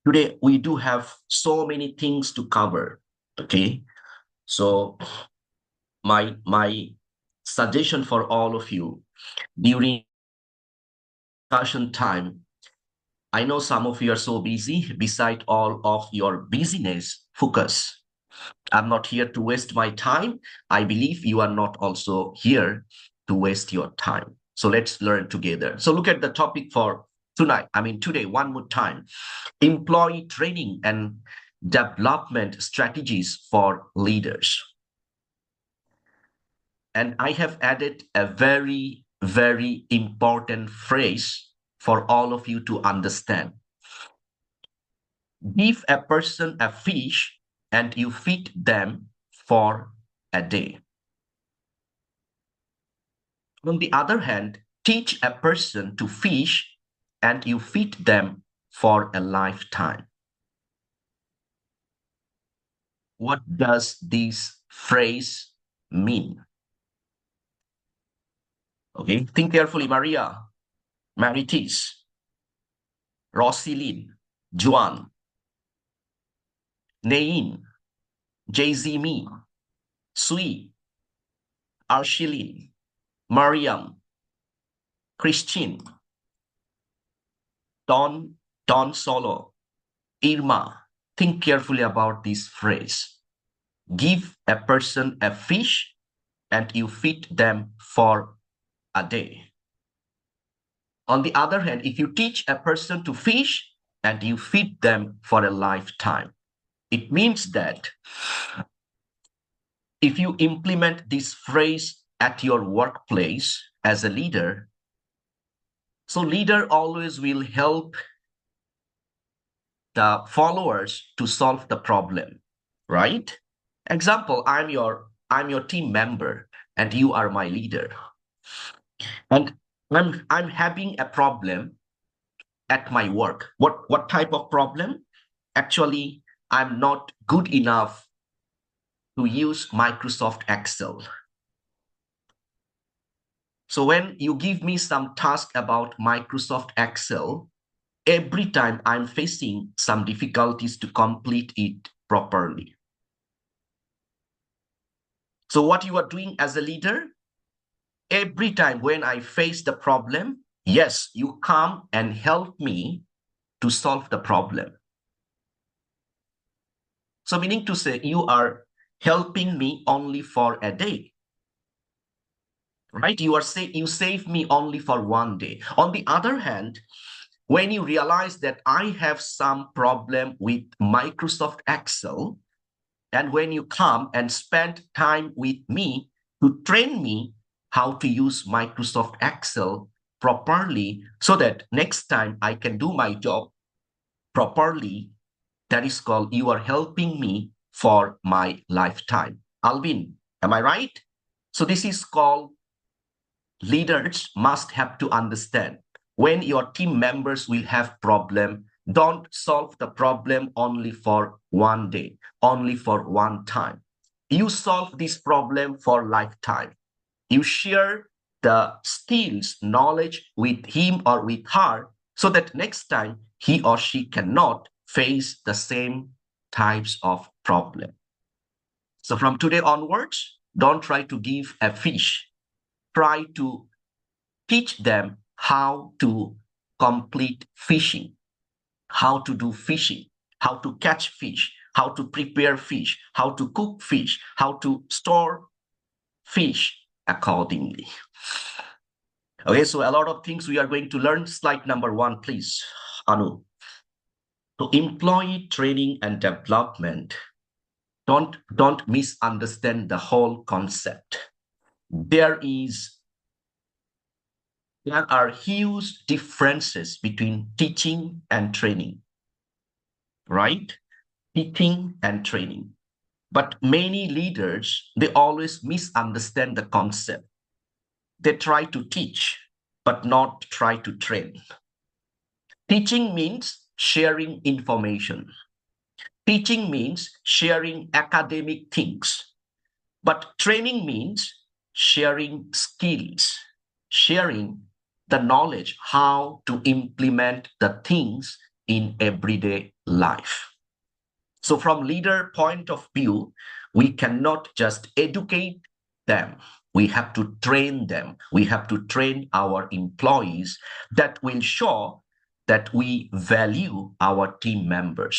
Today, we do have so many things to cover. Okay. So my suggestion for all of you during discussion time, I know some of you are so busy. Beside all of your busyness, focus. I'm not here to waste my time. I believe you are not also here to waste your time. So let's learn together. So look at the topic for tonight. I mean, today, one more time: employee training and development strategies for leaders. And I have added a very, very important phrase for all of you to understand. Give a person a fish and you feed them for a day. On the other hand, teach a person to fish and you feed them for a lifetime. What does this phrase mean? Okay, think carefully, Maria, Maritis, Rosilyn, Juan, Nain, Jay-Z, Sui, Arshilin, Mariam, Christine, Don Solo, Irma. Think carefully about this phrase. Give a person a fish and you feed them for a day. On the other hand, if you teach a person to fish and you feed them for a lifetime, it means that if you implement this phrase at your workplace as a leader, so leader always will help the followers to solve the problem, right? Example, I'm your team member and you are my leader. And I'm having a problem at my work. What type of problem? Actually, I'm not good enough to use Microsoft Excel. So when you give me some task about Microsoft Excel, every time I'm facing some difficulties to complete it properly. So what you are doing as a leader, every time when I face the problem, yes, you come and help me to solve the problem. So meaning to say, you are helping me only for a day, right? You save me only for one day. On the other hand, when you realize that I have some problem with Microsoft Excel, and when you come and spend time with me to train me how to use Microsoft Excel properly so that next time I can do my job properly, that is called you are helping me for my lifetime. Alvin, am I right? So this is called leaders must have to understand when your team members will have problem, don't solve the problem only for one day, only for one time. You solve this problem for lifetime. You share the skills, knowledge with him or with her so that next time he or she cannot face the same types of problem. So from today onwards, don't try to give a fish. Try to teach them how to complete fishing, how to do fishing, how to catch fish, how to prepare fish, how to cook fish, how to store fish accordingly. Okay, so a lot of things we are going to learn. Slide number 1, please, Anu. So employee training and development. Don't misunderstand the whole concept. There are huge differences between teaching and training, right? Teaching and training. But many leaders, they always misunderstand the concept. They try to teach, but not try to train. Teaching means sharing information. Teaching means sharing academic things. But training means sharing skills, sharing the knowledge how to implement the things in everyday life. So from leader point of view, we cannot just educate them. We have to train them. We have to train our employees that will show that we value our team members.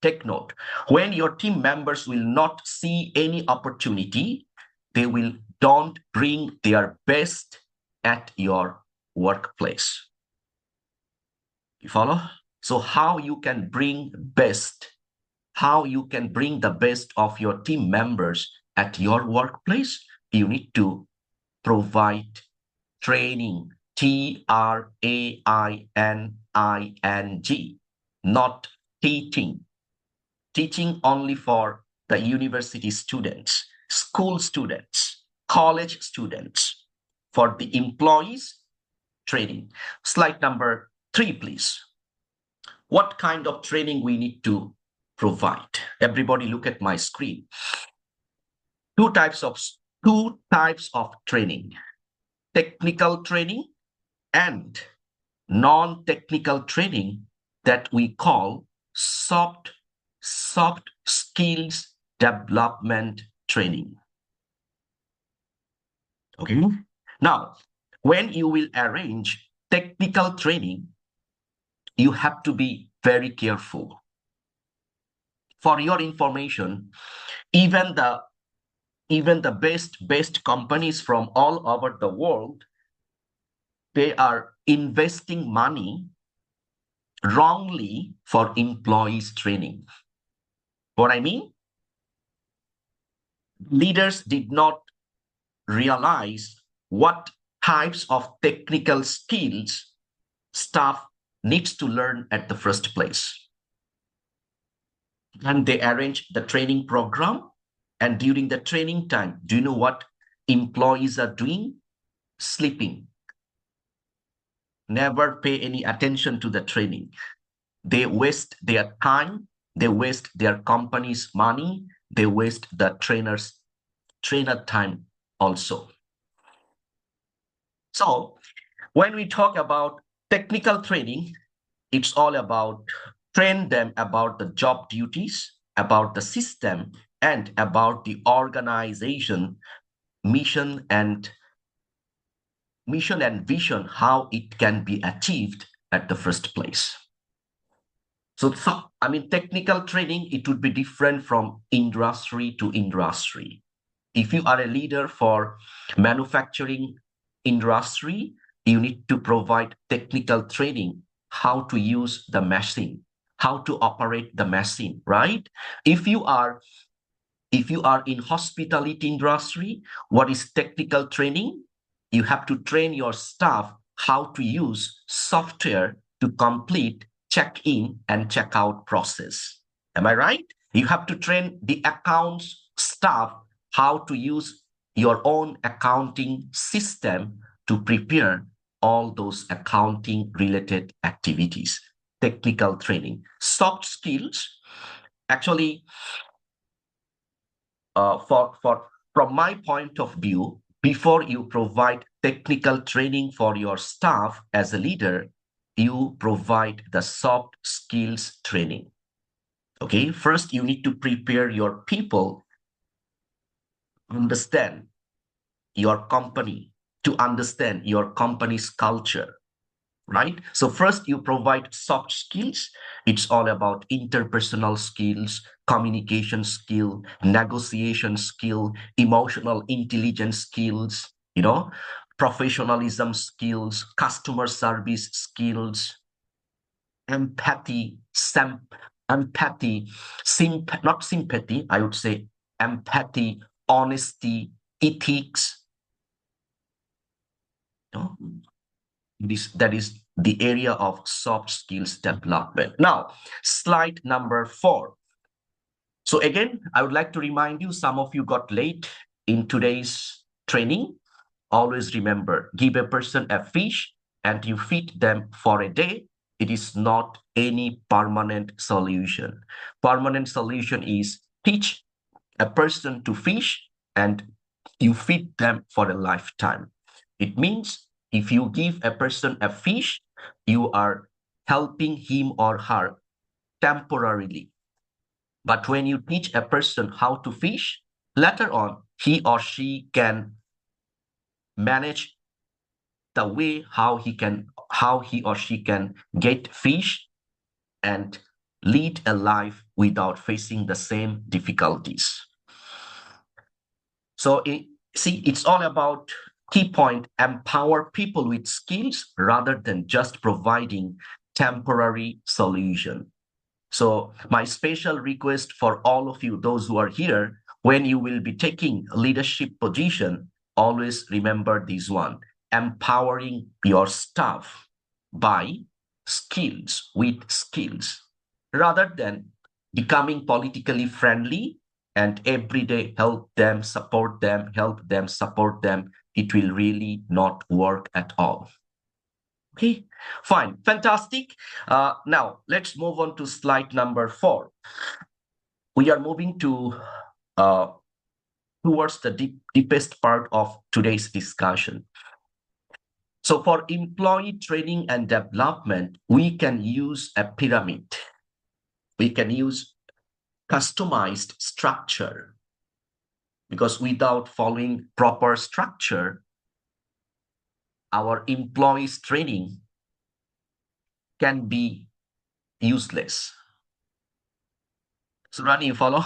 Take note, when your team members will not see any opportunity, they will don't bring their best at your workplace. You follow? So how you can bring best, how you can bring the best of your team members at your workplace, you need to provide training, training, not teaching. Teaching only for the university students, school students, college students. For the employees, training. Slide number 3, please. What kind of training we need to provide? Everybody look at my screen. Two types of training: technical training and non-technical training that we call soft skills development training. Okay. Now, when you will arrange technical training, you have to be very careful. For your information, even the best companies from all over the world, they are investing money wrongly for employees training. What I mean? Leaders did not realize what types of technical skills staff needs to learn at the first place. And they arrange the training program. And during the training time, do you know what employees are doing? Sleeping. Never pay any attention to the training. They waste their time. They waste their company's money. They waste the trainer time also. So when we talk about technical training, it's all about train them about the job duties, about the system, and about the organization mission and vision, how it can be achieved at the first place. So I mean, technical training, it would be different from industry to industry. If you are a leader for manufacturing industry, you need to provide technical training, how to use the machine, how to operate the machine, right? If you are in hospitality industry, what is technical training? You have to train your staff how to use software to complete check-in and check-out process. Am I right? You have to train the accounts staff how to use your own accounting system to prepare all those accounting related activities. Technical training. Soft skills, actually, from my point of view, before you provide technical training for your staff as a leader, you provide the soft skills training. Okay, first you need to prepare your people, understand your company, to understand your company's culture, right? So first you provide soft skills. It's all about interpersonal skills, communication skill, negotiation skill, emotional intelligence skills, professionalism skills, customer service skills, empathy, not sympathy, I would say empathy, honesty, ethics. That is the area of soft skills development. Now, slide number 4. So again, I would like to remind you, some of you got late in today's training. Always remember, give a person a fish and you feed them for a day. It is not any permanent solution. Permanent solution is teach a person to fish and you feed them for a lifetime. It means if you give a person a fish, you are helping him or her temporarily. But when you teach a person how to fish, later on, he or she can manage the way how he or she can get fish and lead a life without facing the same difficulties. So see, it's all about key point, empower people with skills rather than just providing temporary solution. So my special request for all of you, those who are here, when you will be taking leadership position, always remember this one, empowering your staff by skills, with skills, rather than becoming politically friendly and every day help them, support them, help them, support them. It will really not work at all. Okay, fine, fantastic. Now let's move on to slide number 4. We are moving to towards the deepest part of today's discussion. So for employee training and development, we can use a pyramid. We can use customized structure, because without following proper structure, our employees training can be useless. So Rani, you follow?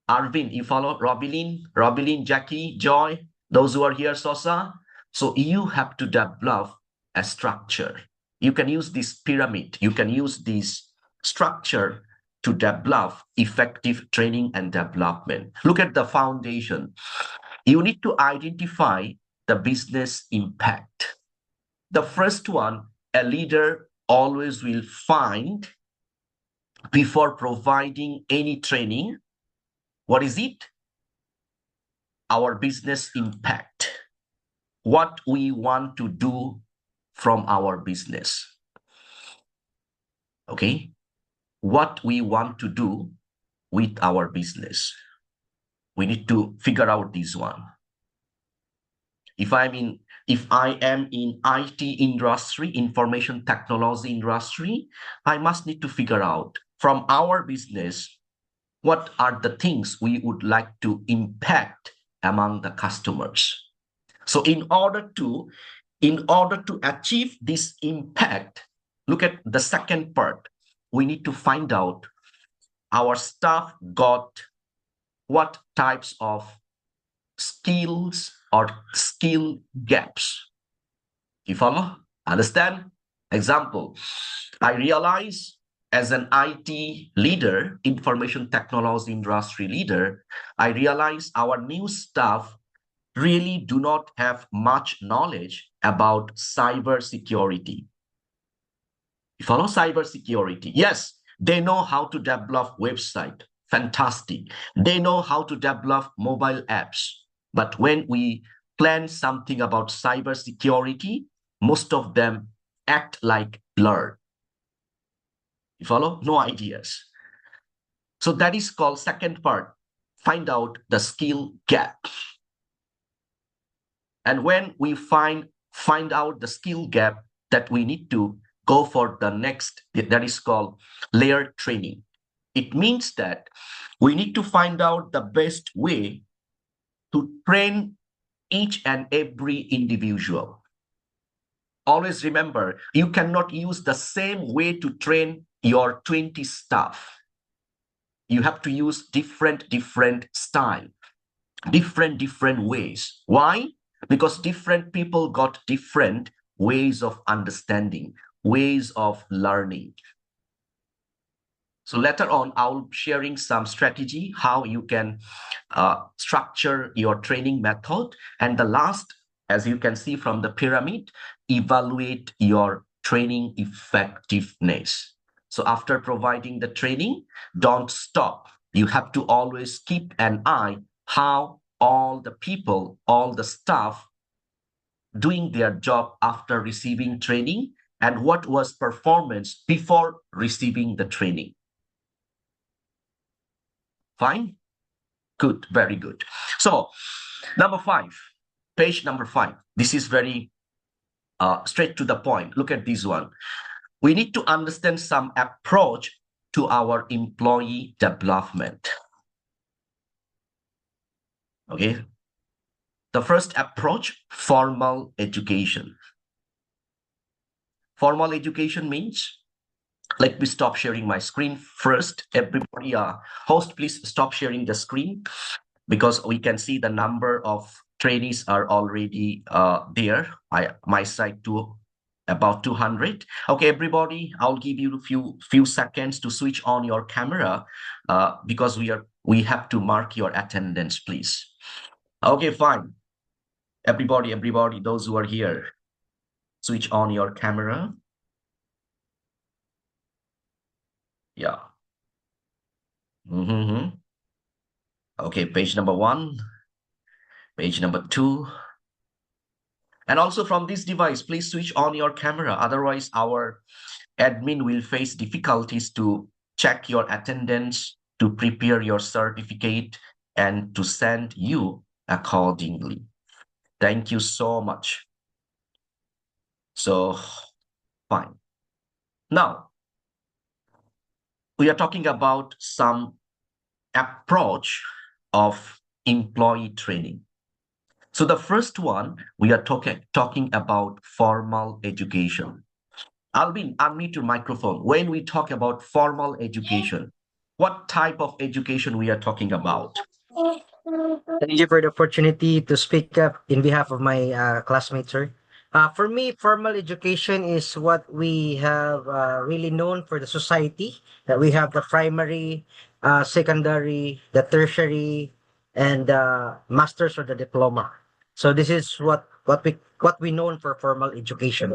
Arvin, you follow? Robilin, Jackie, Joy, those who are here, Sosa. So you have to develop a structure. You can use this pyramid. You can use this structure to develop effective training and development. Look at the foundation. You need to identify the business impact. The first one, a leader always will find before providing any training. What is it? Our business impact. What we want to do from our business. Okay? What we want to do with our business. We need to figure out this one. If I am in IT industry, information technology industry, I must need to figure out from our business, what are the things we would like to impact among the customers. So in order to achieve this impact, look at the second part. We need to find out our staff got what types of skills or skill gaps. You follow? Understand? Example, I realize as an IT leader, information technology industry leader, I realize our new staff really do not have much knowledge about cybersecurity. You follow cybersecurity? Yes, they know how to develop website. Fantastic. They know how to develop mobile apps. But when we plan something about cybersecurity, most of them act like blur. You follow? No ideas. So that is called second part. Find out the skill gap. And when we find out the skill gap, that we need to go for the next, that is called layered training. It means that we need to find out the best way to train each and every individual. Always remember, you cannot use the same way to train your 20 staff. You have to use different style, different ways. Why? Because different people got different ways of understanding, ways of learning. So later on, I'll be sharing some strategy, how you can structure your training method. And the last, as you can see from the pyramid, evaluate your training effectiveness. So after providing the training, don't stop. You have to always keep an eye how all the people, all the staff doing their job after receiving training, and what was performance before receiving the training. Fine? Good, very good. So number 5, page number 5. This is very straight to the point. Look at this one. we need to understand some approach to our employee development. Okay. The first approach, formal education. Formal education means, let me stop sharing my screen first. Everybody, host, please stop sharing the screen because we can see the number of trainees are already there. My side to about 200. Okay, everybody, I'll give you a few seconds to switch on your camera because we have to mark your attendance, please. Okay, fine. Everybody, those who are here, switch on your camera. Yeah. Okay, page number 1, page number 2. And also from this device, please switch on your camera. Otherwise, our admin will face difficulties to check your attendance, to prepare your certificate, and to send you accordingly. Thank you so much. So, fine. Now, we are talking about some approach of employee training. So the first one, we are talking about formal education. Alvin, unmute your microphone. When we talk about formal education, what type of education we are talking about? Thank you for the opportunity to speak up in behalf of my classmates, sir. For me, formal education is what we have really known for the society. That we have the primary, secondary, the tertiary, and masters or the diploma. So this is what we known for formal education.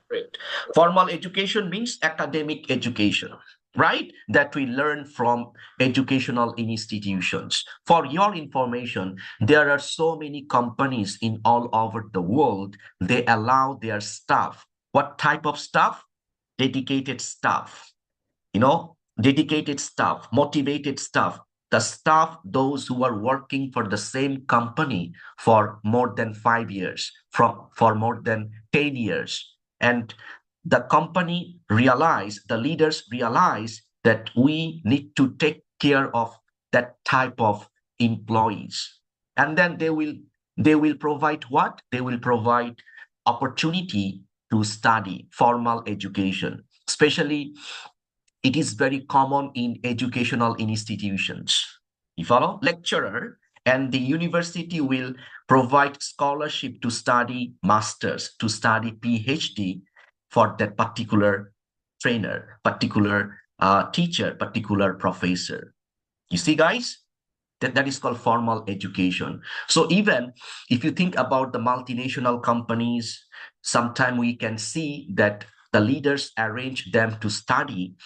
Great. Formal education means academic education, right? That we learn from educational institutions. For your information, there are so many companies in all over the world. They allow their staff. What type of staff? Dedicated staff. Dedicated staff, motivated staff, the staff, those who are working for the same company for more than 5 years, for more than 10 years. And the company realize, the leaders realize that we need to take care of that type of employees. And then they will provide what? They will provide opportunity to study formal education, especially it is very common in educational institutions. You follow? Lecturer and the university will provide scholarship to study masters, to study PhD for that particular trainer, particular teacher, particular professor. You see, guys? That is called formal education. So even if you think about the multinational companies, sometimes we can see that the leaders arrange them to study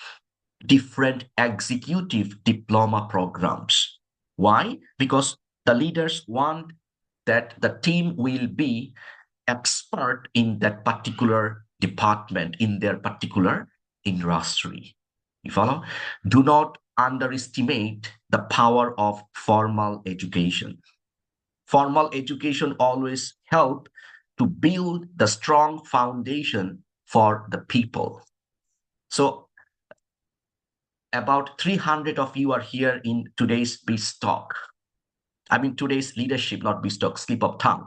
different executive diploma programs. Why? Because the leaders want that the team will be expert in that particular department, in their particular industry. You follow? Do not underestimate the power of formal education. Formal education always help to build the strong foundation for the people. So about 300 of you are here in today's BizTalk. I mean, today's leadership, not BizTalk, slip of tongue.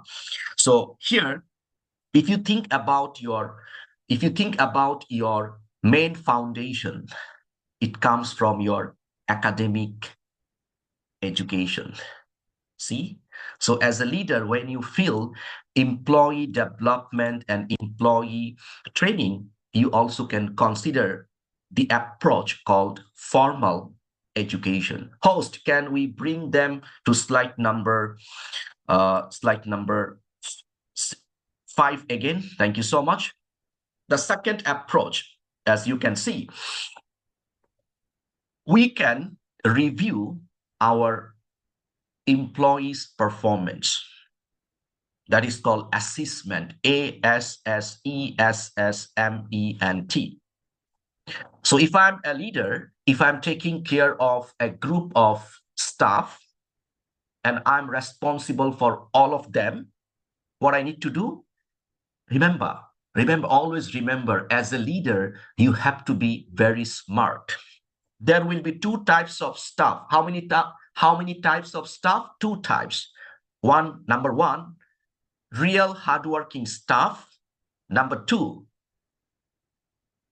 So here, if you think about your main foundation, it comes from your academic education. See? So as a leader, when you feel employee development and employee training, you also can consider the approach called formal education. Host, can we bring them to slide number 5 again? Thank you so much. The second approach, as you can see, we can review our employees' performance. That is called assessment, ASSESSMENT. So if I'm a leader, if I'm taking care of a group of staff and I'm responsible for all of them, what I need to do? Remember, Remember, always remember, as a leader, you have to be very smart. There will be two types of staff. How many types of staff? Two types. Number one, real hardworking staff. Number two,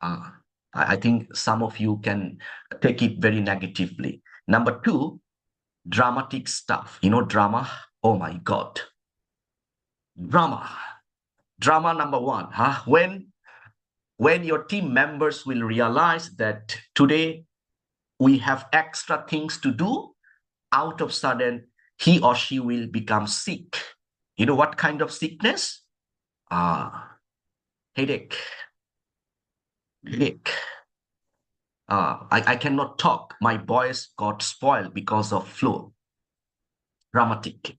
I think some of you can take it very negatively. Number two, dramatic stuff. You know, drama. Oh my God. Drama. Drama number one. When your team members will realize that today we have extra things to do, out of sudden he or she will become sick. You know what kind of sickness? Headache. Headache. I cannot talk. My voice got spoiled because of flu. Dramatic.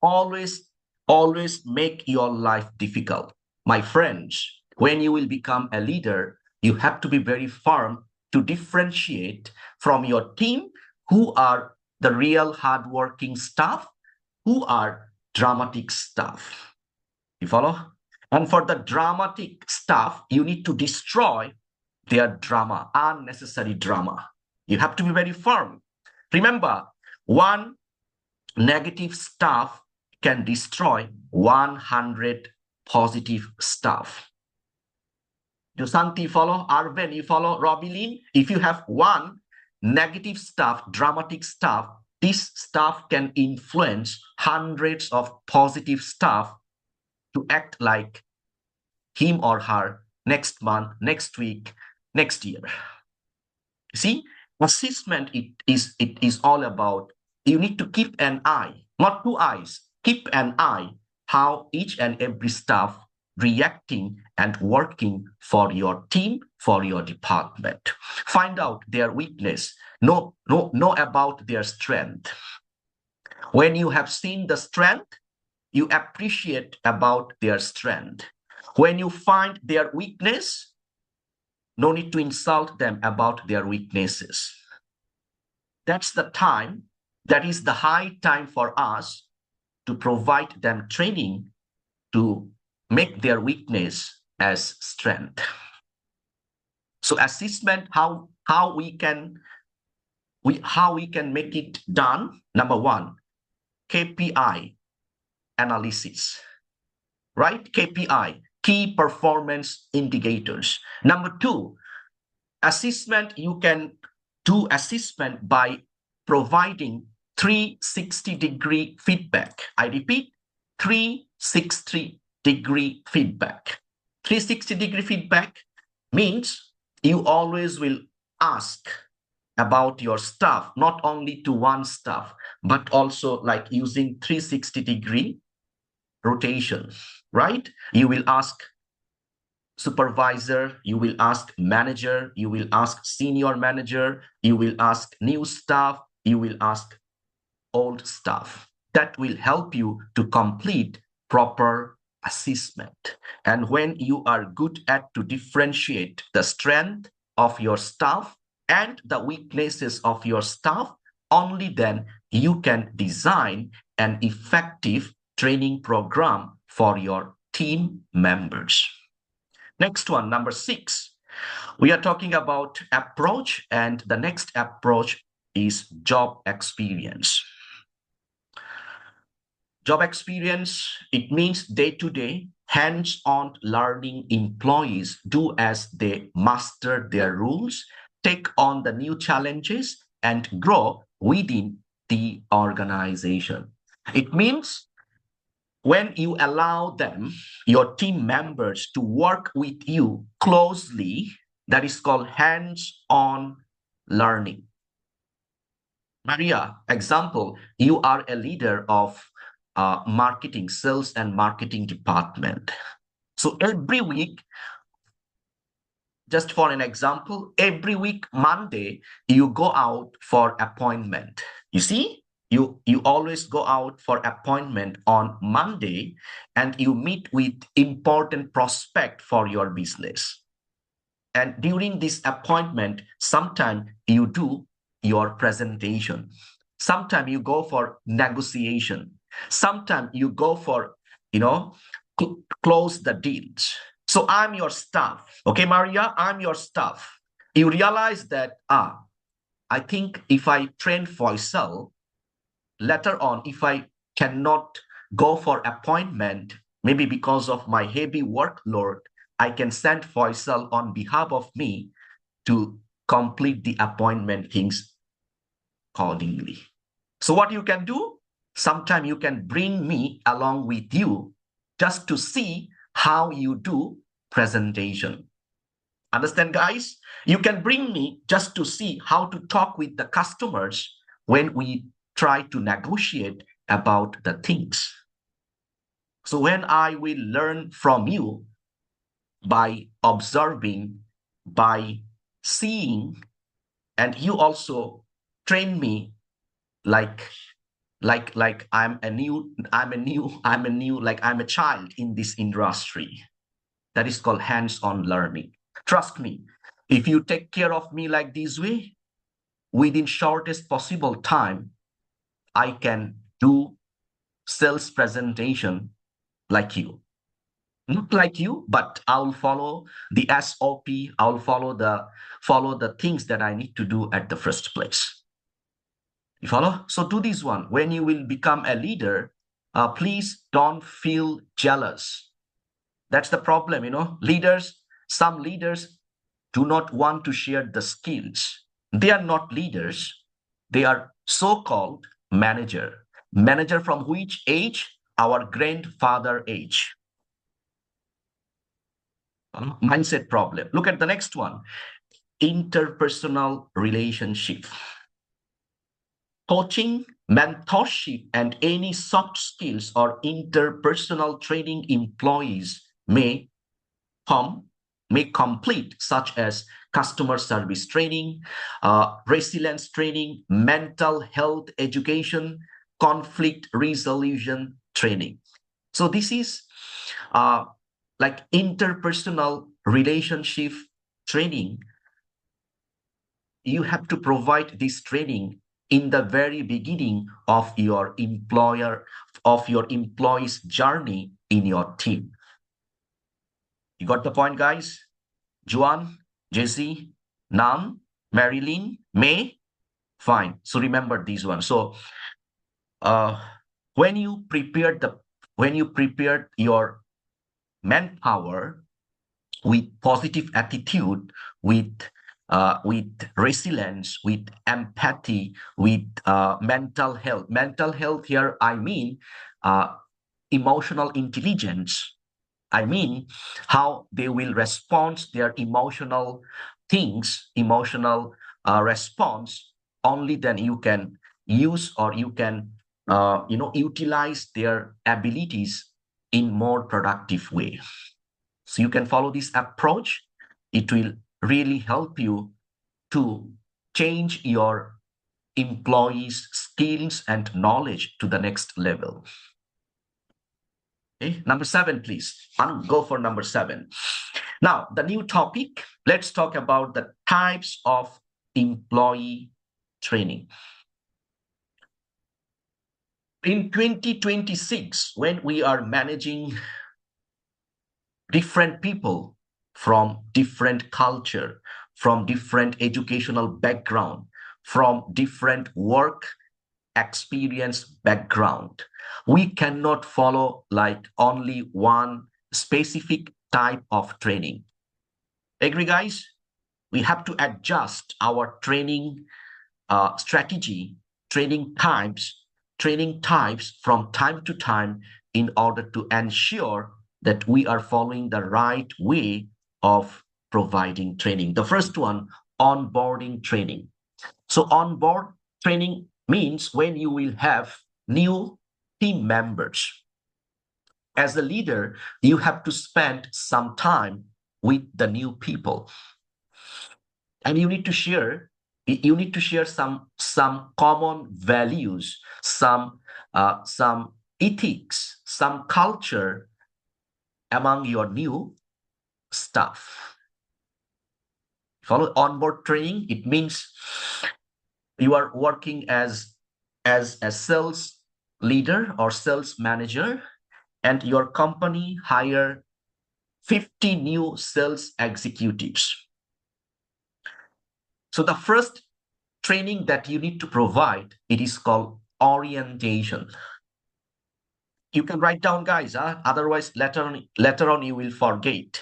Always, always make your life difficult. My friends, when you will become a leader, you have to be very firm to differentiate from your team who are the real hardworking staff, who are dramatic staff. You follow? And for the dramatic staff, you need to destroy their drama, unnecessary drama. You have to be very firm. Remember, one negative staff can destroy 100 positive staff. Do Santi follow? Arven, you follow? Robilin? If you have one negative staff, dramatic staff, this staff can influence hundreds of positive staff to act like him or her next month, next week, next year. See, assessment it is all about, you need to keep an eye, not two eyes, keep an eye how each and every staff reacting and working for your team, for your department. Find out their weakness, know about their strength. When you have seen the strength, you appreciate about their strength. When you find their weakness, no need to insult them about their weaknesses. That's the time, that is the high time for us to provide them training to make their weakness as strength. So assessment, how we can make it done. Number one, KPI analysis, right? KPI, key performance indicators. Number two, assessment, you can do assessment by providing 360-degree feedback. I repeat, 360-degree feedback. 360-degree feedback means you always will ask about your staff, not only to one staff, but also like using 360-degree rotation, right? You will ask supervisor, you will ask manager, you will ask senior manager, you will ask new staff, you will ask old staff. That will help you to complete proper assessment. And when you are good at to differentiate the strength of your staff and the weaknesses of your staff, only then you can design an effective training program for your team members. Next one, number 6. We are talking about approach, and the next approach is job experience. Job experience, it means day-to-day, hands-on learning employees do as they master their rules, take on the new challenges, and grow within the organization. It means when you allow them, your team members, to work with you closely, that is called hands-on learning. Maria, example, you are a leader of marketing, sales and marketing department. So every week, just for an example, every week, Monday, you go out for appointment. You see? You always go out for appointment on Monday, and you meet with important prospect for your business. And during this appointment, sometimes you do your presentation. Sometimes you go for negotiation. Sometimes you go for, close the deals. So I'm your staff. Okay, Maria, I'm your staff. You realize that, I think if I train Faisal, later on, if I cannot go for appointment, maybe because of my heavy workload, I can send Faisal on behalf of me to complete the appointment things accordingly. So what you can do, sometime you can bring me along with you just to see how you do presentation. Understand, guys? You can bring me just to see how to talk with the customers when we try to negotiate about the things. So when I will learn from you by observing, by seeing, and you also train me like I'm a child in this industry. That is called hands-on learning. Trust me, if you take care of me like this way, within shortest possible time, I can do sales presentation like you. Not like you, but I'll follow the SOP. I'll follow the things that I need to do at the first place. You follow? So do this one. When you will become a leader, please don't feel jealous. That's the problem, some leaders do not want to share the skills. They are not leaders. They are so-called manager. Manager from which age? Our grandfather age. Mindset problem. Look at the next one. Interpersonal relationship. Coaching, mentorship, and any soft skills or interpersonal training employees come may complete, such as customer service training, resilience training, mental health education, conflict resolution training. So this is like interpersonal relationship training. You have to provide this training in the very beginning of your employee's journey in your team. You got the point, guys? Juan, Jesse, Nam, Marilyn, May. Fine. So remember these ones. So uh, when you prepared your manpower with positive attitude, with resilience, with empathy, with mental health. Mental health here, I mean emotional intelligence. I mean how they will respond their emotional things, emotional response. Only then you can use or you can utilize their abilities in more productive way. So you can follow this approach. It will really help you to change your employees' skills and knowledge to the next level. Okay, number 7, please. I'll go for number 7. Now, the new topic, let's talk about the types of employee training. In 2026, when we are managing different people from different culture, from different educational background, from different work experience background, we cannot follow like only one specific type of training. Agree, guys? We have to adjust our training strategy, training types from time to time in order to ensure that we are following the right way of providing training. The first one, onboarding training. So onboard training means when you will have new team members. As a leader, you have to spend some time with the new people. And you need to share some common values, some ethics, some culture among your new staff. Follow onboard training. It means you are working as a sales leader or sales manager, and your company hire 50 new sales executives. So the first training that you need to provide, it is called orientation. You can write down, guys, otherwise later on you will forget.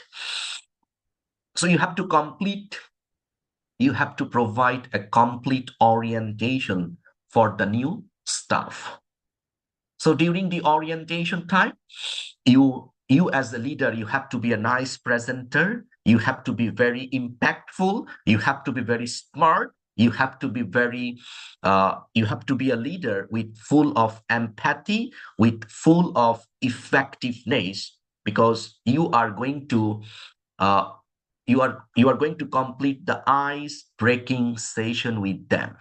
So you have to provide a complete orientation for the new staff. So during the orientation time, you as a leader, you have to be a nice presenter. You have to be very impactful. You have to be very smart. You have to be a leader with full of empathy, with full of effectiveness, because you are going to uh, complete the ice breaking session with them.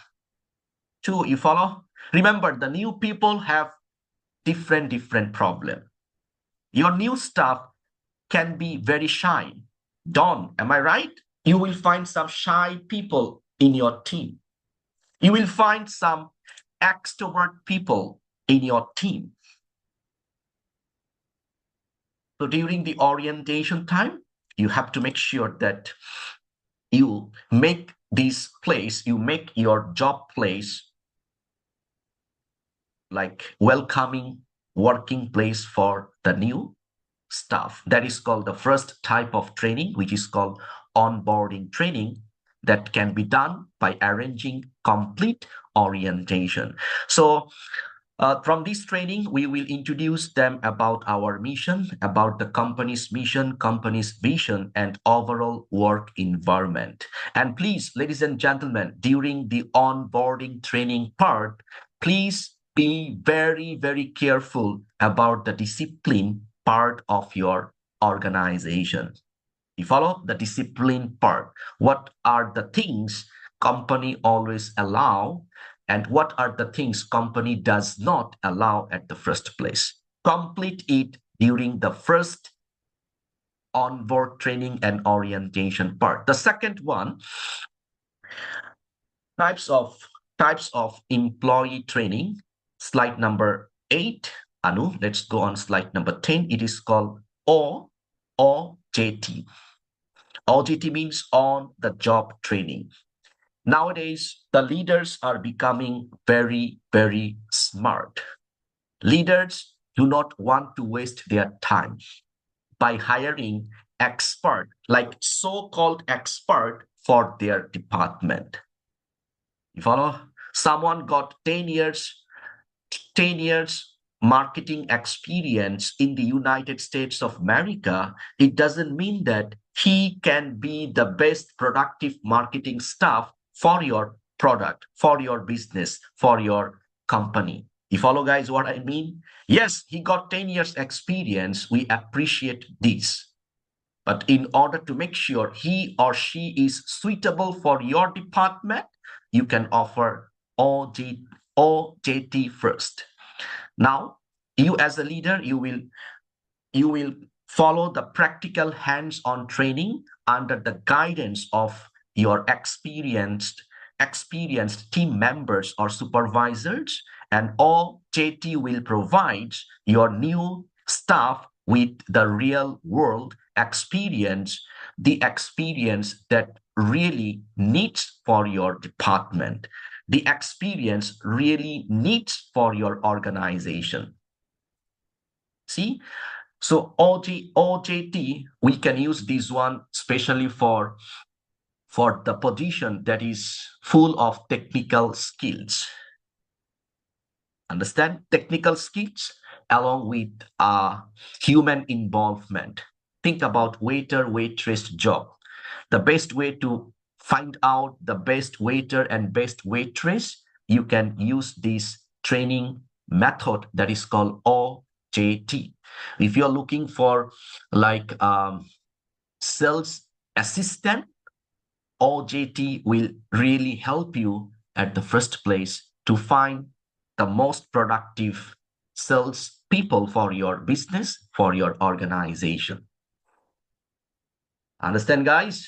Two, you follow? Remember, the new people have different problem. Your new staff can be very shy. Don, am I right? You will find some shy people in your team. You will find some extrovert people in your team. So during the orientation time, you have to make sure that you make your job place like welcoming working place for the new staff. That is called the first type of training, which is called onboarding training, that can be done by arranging complete orientation. So from this training, we will introduce them about our mission, about the company's mission, company's vision, and overall work environment. And please, ladies and gentlemen, during the onboarding training part, please be very careful about the discipline part of your organization. You follow the discipline part. What are the things company always allow, and what are the things company does not allow at the first place? Complete it during the first onboard training and orientation part. The second one, types of employee training. Slide number 8. Anu, let's go on slide number 10. It is called OJT. OJT means on the job training. Nowadays, the leaders are becoming very smart. Leaders do not want to waste their time by hiring expert, like so-called expert for their department. You follow? Someone got 10 years marketing experience in the United States of America. It doesn't mean that he can be the best productive marketing staff for your product, for your business, for your company. You follow, guys, what I mean? Yes, he got 10 years experience. We appreciate this. But in order to make sure he or she is suitable for your department, you can offer OJT first. Now, you as a leader, you will follow the practical hands-on training under the guidance of your experienced team members or supervisors, and OJT will provide your new staff with the real world experience, the experience that really needs for your department, the experience really needs for your organization. See? So OJT, we can use this one especially for the position that is full of technical skills. Understand? Technical skills along with human involvement. Think about waiter, waitress job. The best way to find out the best waiter and best waitress, you can use this training method that is called OJT. If you're looking for like sales assistant, OJT will really help you at the first place to find the most productive sales people for your business, for your organization. Understand, guys?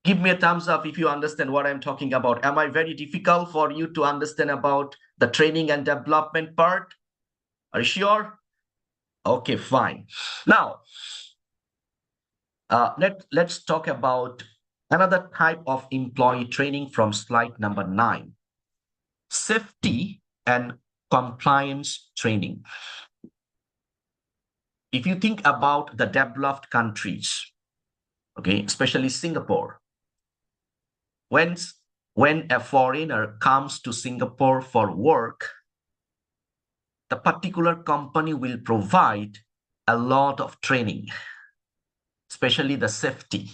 Give me a thumbs up if you understand what I'm talking about. Am I very difficult for you to understand about the training and development part? Are you sure? Okay, fine. Now, Let's talk about another type of employee training from slide number 9. Safety and compliance training. If you think about the developed countries, okay, especially Singapore, when a foreigner comes to Singapore for work, the particular company will provide a lot of training, especially the safety.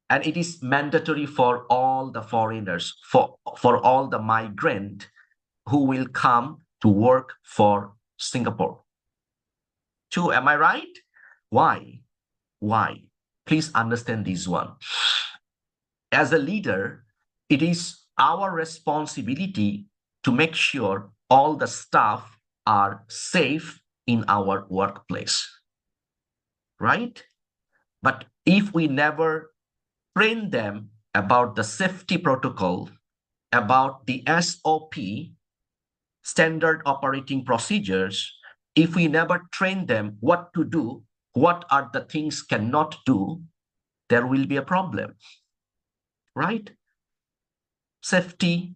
And it is mandatory for all the foreigners, for all the migrants who will come to work for Singapore. True, am I right? Why? Why? Please understand this one. As a leader, it is our responsibility to make sure all the staff are safe in our workplace, right? But if we never train them about the safety protocol, about the SOP, standard operating procedures, if we never train them what to do, what are the things cannot do, there will be a problem, right? Safety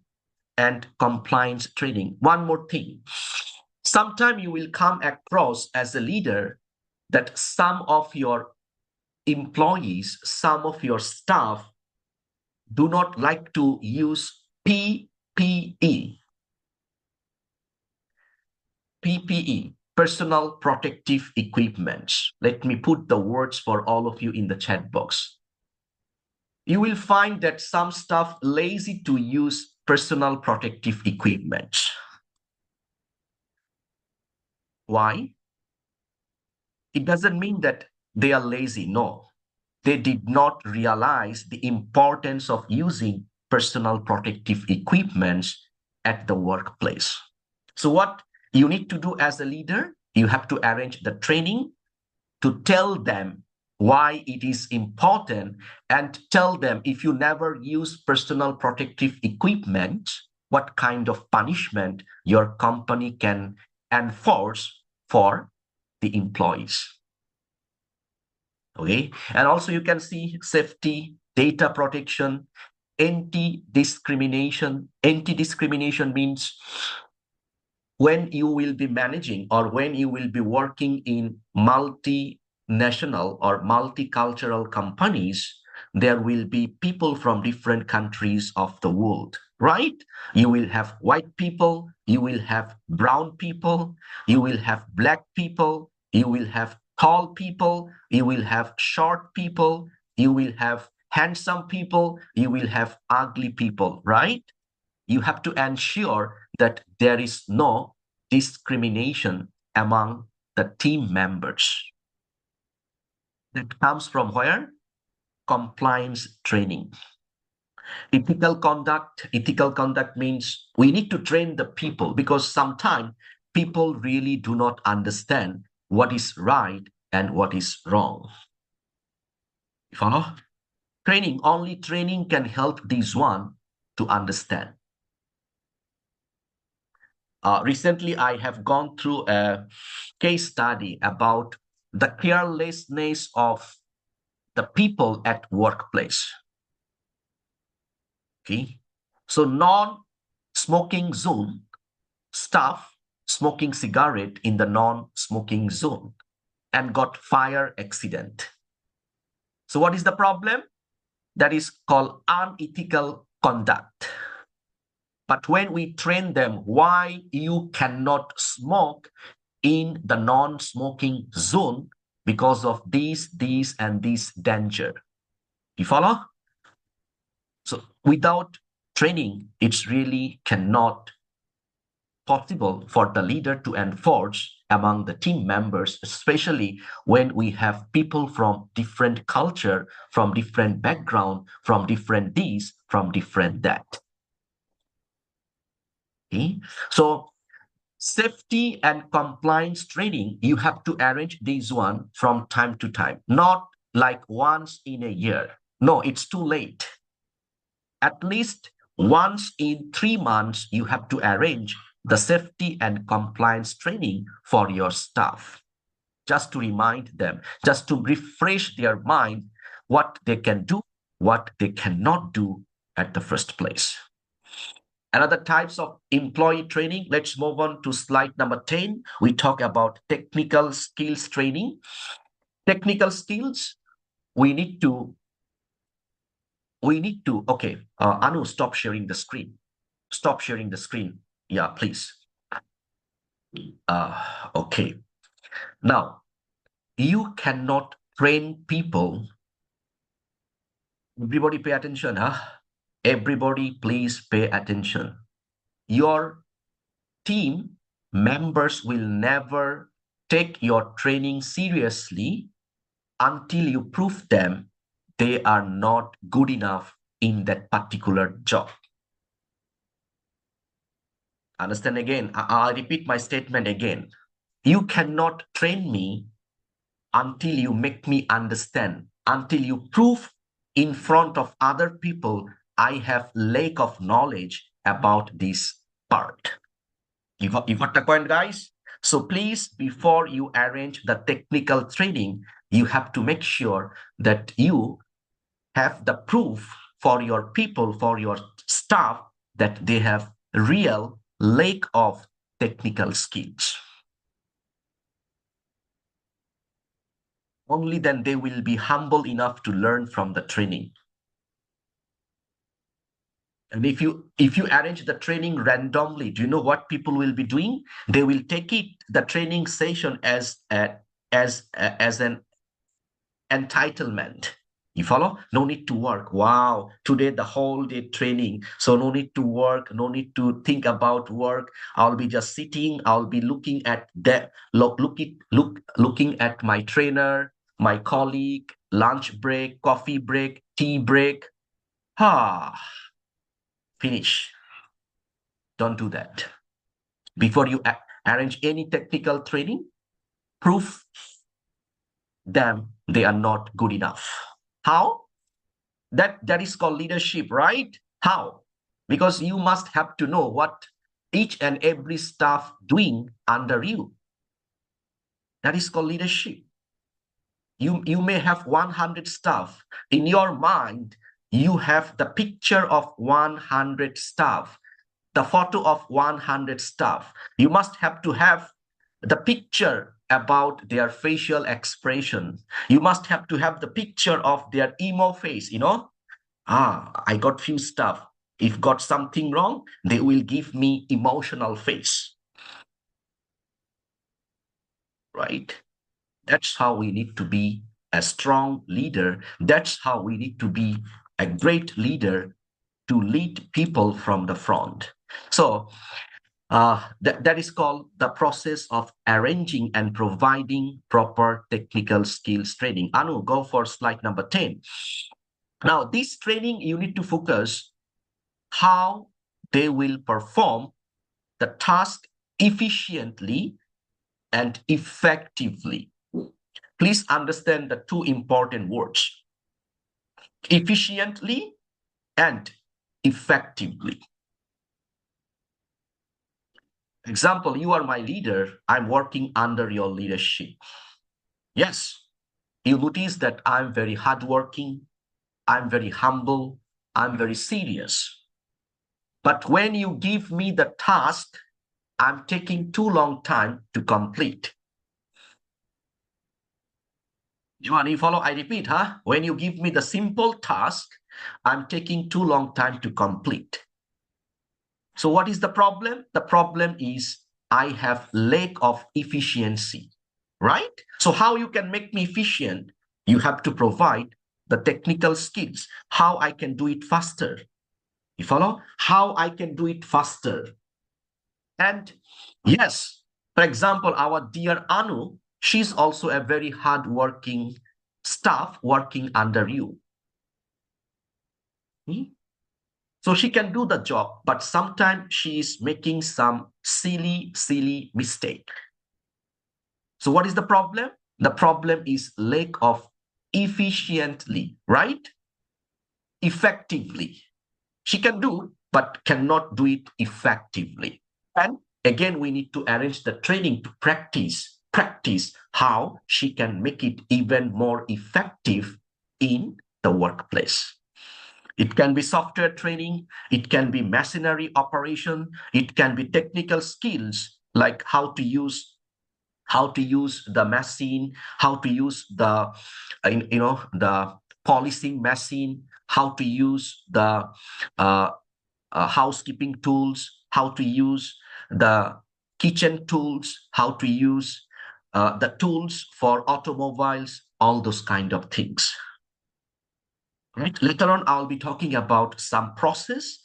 and compliance training. One more thing. Sometime you will come across as a leader that some of your employees, some of your staff do not like to use PPE. PPE, personal protective equipment. Let me put the words for all of you in the chat box. You will find that some staff lazy to use personal protective equipment. Why? It doesn't mean that they are lazy. No, they did not realize the importance of using personal protective equipment at the workplace. So what you need to do as a leader, you have to arrange the training to tell them why it is important and tell them if you never use personal protective equipment, what kind of punishment your company can enforce for the employees. Okay, and also you can see safety, data protection, anti-discrimination. Anti-discrimination means when you will be managing or when you will be working in multinational or multicultural companies, there will be people from different countries of the world, right? You will have white people, you will have brown people, you will have black people, you will have tall people, you will have short people, you will have handsome people, you will have ugly people, right? You have to ensure that there is no discrimination among the team members. That comes from where? Compliance training. Ethical conduct means we need to train the people because sometimes people really do not understand what is right and what is wrong. You follow? Only training can help this one to understand. Recently, I have gone through a case study about the carelessness of the people at workplace. Okay, so non-smoking zone, staff smoking cigarette in the non-smoking zone and got fire accident. So what is the problem? That is called unethical conduct. But when we train them why you cannot smoke in the non-smoking zone because of these, and this danger. You follow? So without training, it's really cannot possible for the leader to enforce among the team members, especially when we have people from different culture, from different background, from different this, from different that. Okay, so safety and compliance training, you have to arrange this one from time to time, not like once in a year. No, it's too late. At least once in 3 months, you have to arrange the safety and compliance training for your staff. just to remind them, just to refresh their mind what they can do, what they cannot do at the first place. Another types of employee training. Let's move on to slide number 10. We talk about technical skills training. Technical skills, we need to, okay, Anu, stop sharing the screen. Stop sharing the screen. Yeah, please. Okay. Now, you cannot train people. Everybody pay attention, huh? Everybody, please pay attention. Your team members will never take your training seriously until you prove them they are not good enough in that particular job. Understand again? I'll repeat my statement again. You cannot train me until you make me understand, until you prove in front of other people I have lack of knowledge about this part. You got the point, guys? So please, before you arrange the technical training, you have to make sure that you have the proof for your people, for your staff, that they have real lack of technical skills. Only then they will be humble enough to learn from the training. And if you arrange the training randomly, do you know what people will be doing? They will take the training session as an entitlement. You follow? No need to work. Wow, today the whole day training. So no need to work, no need to think about work. I'll be just sitting, I'll be looking at looking at my trainer, my colleague, lunch break, coffee break, tea break. Finish. Don't do that. Before you arrange any technical training, prove them they are not good enough. How? That is called leadership, right? How? Because you must have to know what each and every staff doing under you. That is called leadership. You may have 100 staff. In your mind, you have the picture of 100 staff, the photo of 100 staff. You must have to have the picture about their facial expression. You must have to have the picture of their emo face, I got few staff. If got something wrong, they will give me emotional face. Right? That's how we need to be a strong leader. That's how we need to be a great leader to lead people from the front. So that is called the process of arranging and providing proper technical skills training. Anu, go for slide number 10. Now, this training, you need to focus how they will perform the task efficiently and effectively. Please understand the two important words: efficiently and effectively. Example, you are my leader. I'm working under your leadership. Yes, you notice that I'm very hardworking. I'm very humble. I'm very serious. But when you give me the task, I'm taking too long time to complete. You follow? I repeat, huh? When you give me the simple task, I'm taking too long time to complete. So what is the problem? The problem is I have lack of efficiency, right? So how you can make me efficient? You have to provide the technical skills, how I can do it faster. You follow? How I can do it faster. And yes, for example, our dear Anu, she's also a very hardworking staff working under you. So she can do the job, but sometimes she is making some silly mistake. So what is the problem? The problem is lack of efficiently, right? Effectively. She can do, but cannot do it effectively. And again, we need to arrange the training to practice practice how she can make it even more effective in the workplace. It can be software training, it can be machinery operation, it can be technical skills like how to use the machine, how to use the the polishing machine, how to use the uh, housekeeping tools, how to use the kitchen tools, how to use the tools for automobiles, all those kind of things. Right? Later on, I'll be talking about some process,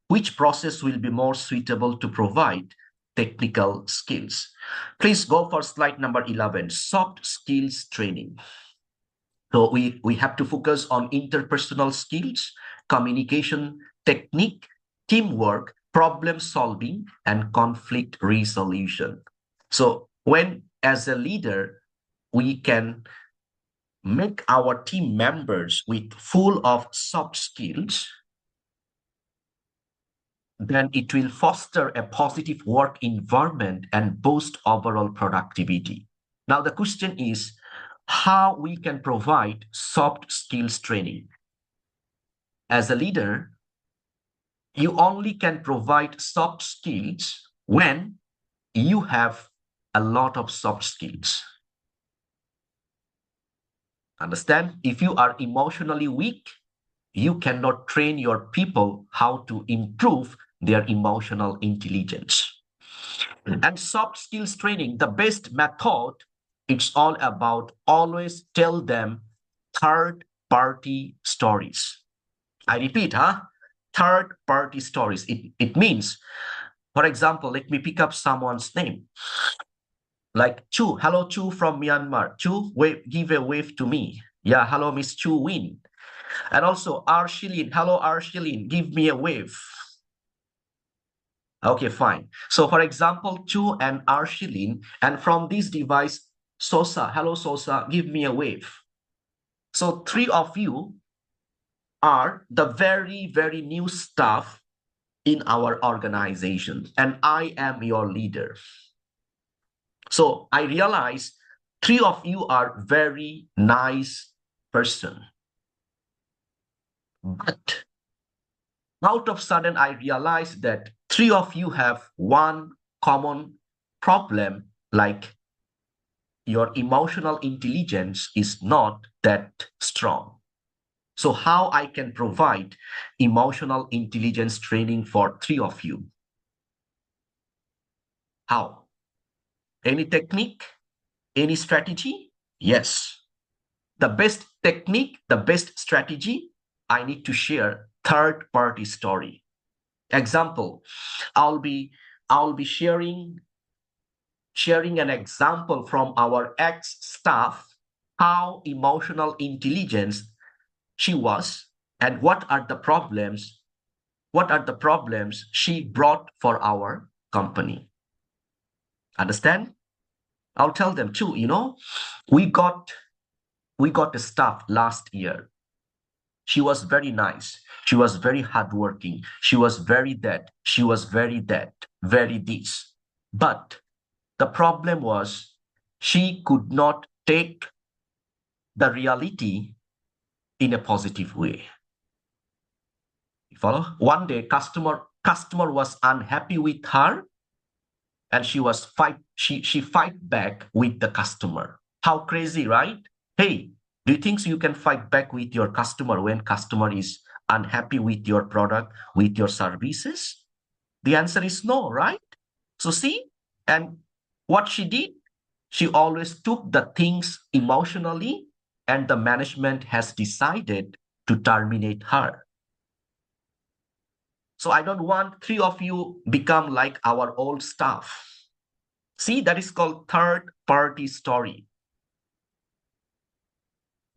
which process will be more suitable to provide technical skills. Please go for slide number 11, soft skills training. So we have to focus on interpersonal skills, communication technique, teamwork, problem solving, and conflict resolution. So when, as a leader, we can make our team members with full of soft skills, then it will foster a positive work environment and boost overall productivity. Now, the question is how we can provide soft skills training. As a leader, you only can provide soft skills when you have a lot of soft skills. Understand? If you are emotionally weak, you cannot train your people how to improve their emotional intelligence. And soft skills training, the best method, it's all about always tell them third party stories. I repeat, third party stories. It means, for example, let me pick up someone's name. Like Chu, hello Chu from Myanmar. Chu, give a wave to me. Yeah, hello Miss Chu Win. And also Arshilin, hello Arshilin, give me a wave. Okay, fine. So for example, Chu and Arshilin, and from this device, Sosa, hello Sosa, give me a wave. So three of you are the very, very new staff in our organization, and I am your leader. So I realize three of you are very nice person. But out of sudden, I realized that three of you have one common problem, like your emotional intelligence is not that strong. So how I can provide emotional intelligence training for three of you? How? Any technique? Any strategy? Yes. The best technique, the best strategy, I need to share third-party story. Example, I'll be sharing an example from our ex-staff, how emotional intelligence she was, and what are the problems she brought for our company. Understand? I'll tell them too, we got a staff last year. She was very nice. She was very hardworking. She was very that. She was very that, very this. But the problem was she could not take the reality in a positive way. You follow? One day, customer was unhappy with her, and she fight back with the customer. How crazy, right? Hey, do you think you can fight back with your customer when customer is unhappy with your product, with your services? The answer is no, right? So see, and what she did, she always took the things emotionally, and the management has decided to terminate her. So I don't want three of you become like our old staff. See, that is called third party story.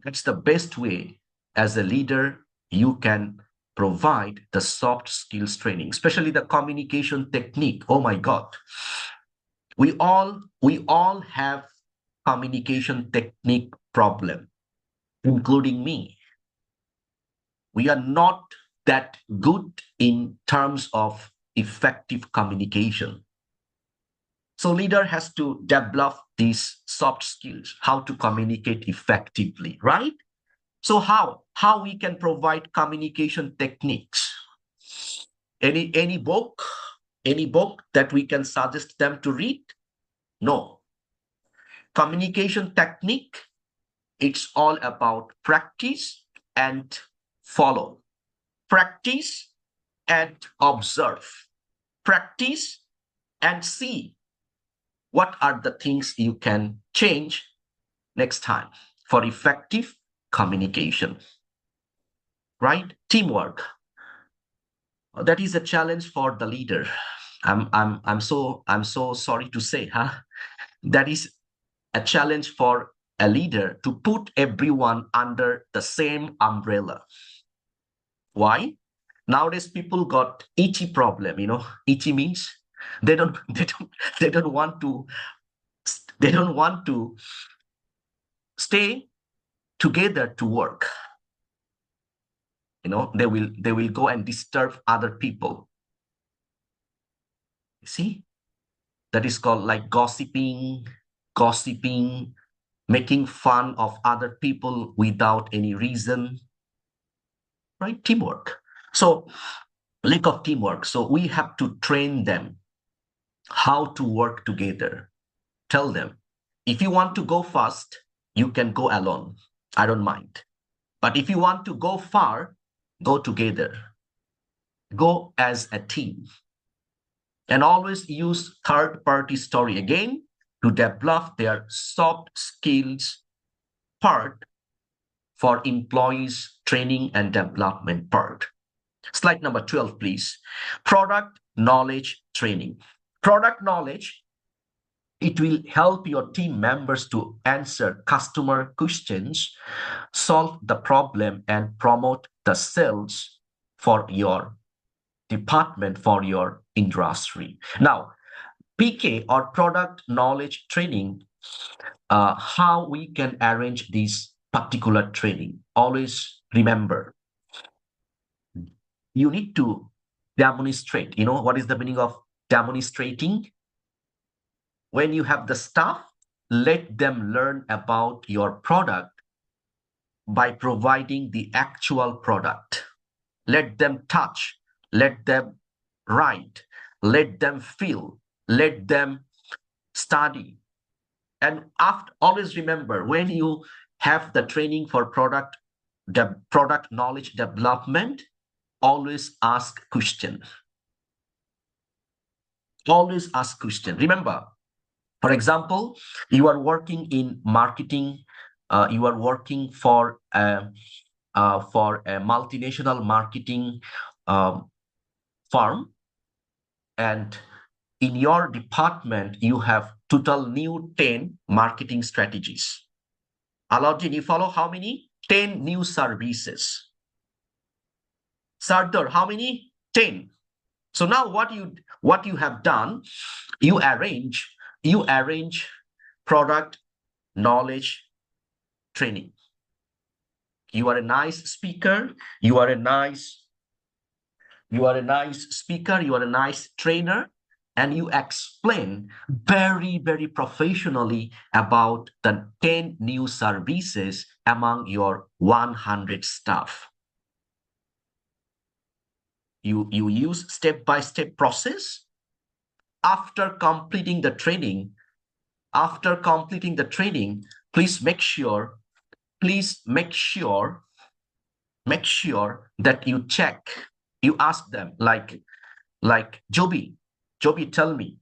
That's the best way as a leader you can provide the soft skills training, especially the communication technique. Oh my God. We all have communication technique problem, including me. We are not that good in terms of effective communication. So leader has to develop these soft skills, how to communicate effectively, right? So how we can provide communication techniques? Any book, any book that we can suggest them to read? No. Communication technique, it's all about practice and follow. Practice and observe. Practice and see what are the things you can change next time for effective communication. Right? Teamwork. That is a challenge for the leader. I'm so sorry to say, huh? That is a challenge for a leader to put everyone under the same umbrella. Why? Nowadays people got itchy problem, you know. Itchy means they don't they don't want to stay together to work. You know, they will go and disturb other people. You see, that is called like gossiping, making fun of other people without any reason, right? Teamwork. So lack of teamwork. So we have to train them how to work together. Tell them, if you want to go fast, you can go alone. I don't mind. But if you want to go far, go together. Go as a team. And always use third-party story again to develop their soft skills part for employees training and development part. Slide number 12, please. Product knowledge training. Product knowledge, it will help your team members to answer customer questions, solve the problem, and promote the sales for your department, for your industry. Now, PK or product knowledge training, how we can arrange this particular training. Always remember, you need to demonstrate. You know what is the meaning of demonstrating? When you have the staff, let them learn about your product by providing the actual product. Let them touch, let them write, let them feel, let them study. And after, always remember, when you have the training for product knowledge development, always ask question. Always ask question. Remember, for example, you are working in marketing, you are working for a multinational marketing firm, and in your department, you have total new 10 marketing strategies. Aladdin, you follow how many? 10 new services. Sardar, how many? 10. So now what you have done, you arrange product knowledge training. You are a nice speaker, you are a nice speaker, you are a nice trainer, and you explain very, very professionally about the 10 new services among your 100 staff. You use step-by-step process. After completing the training, please make sure that you check. You ask them like Joby, tell me.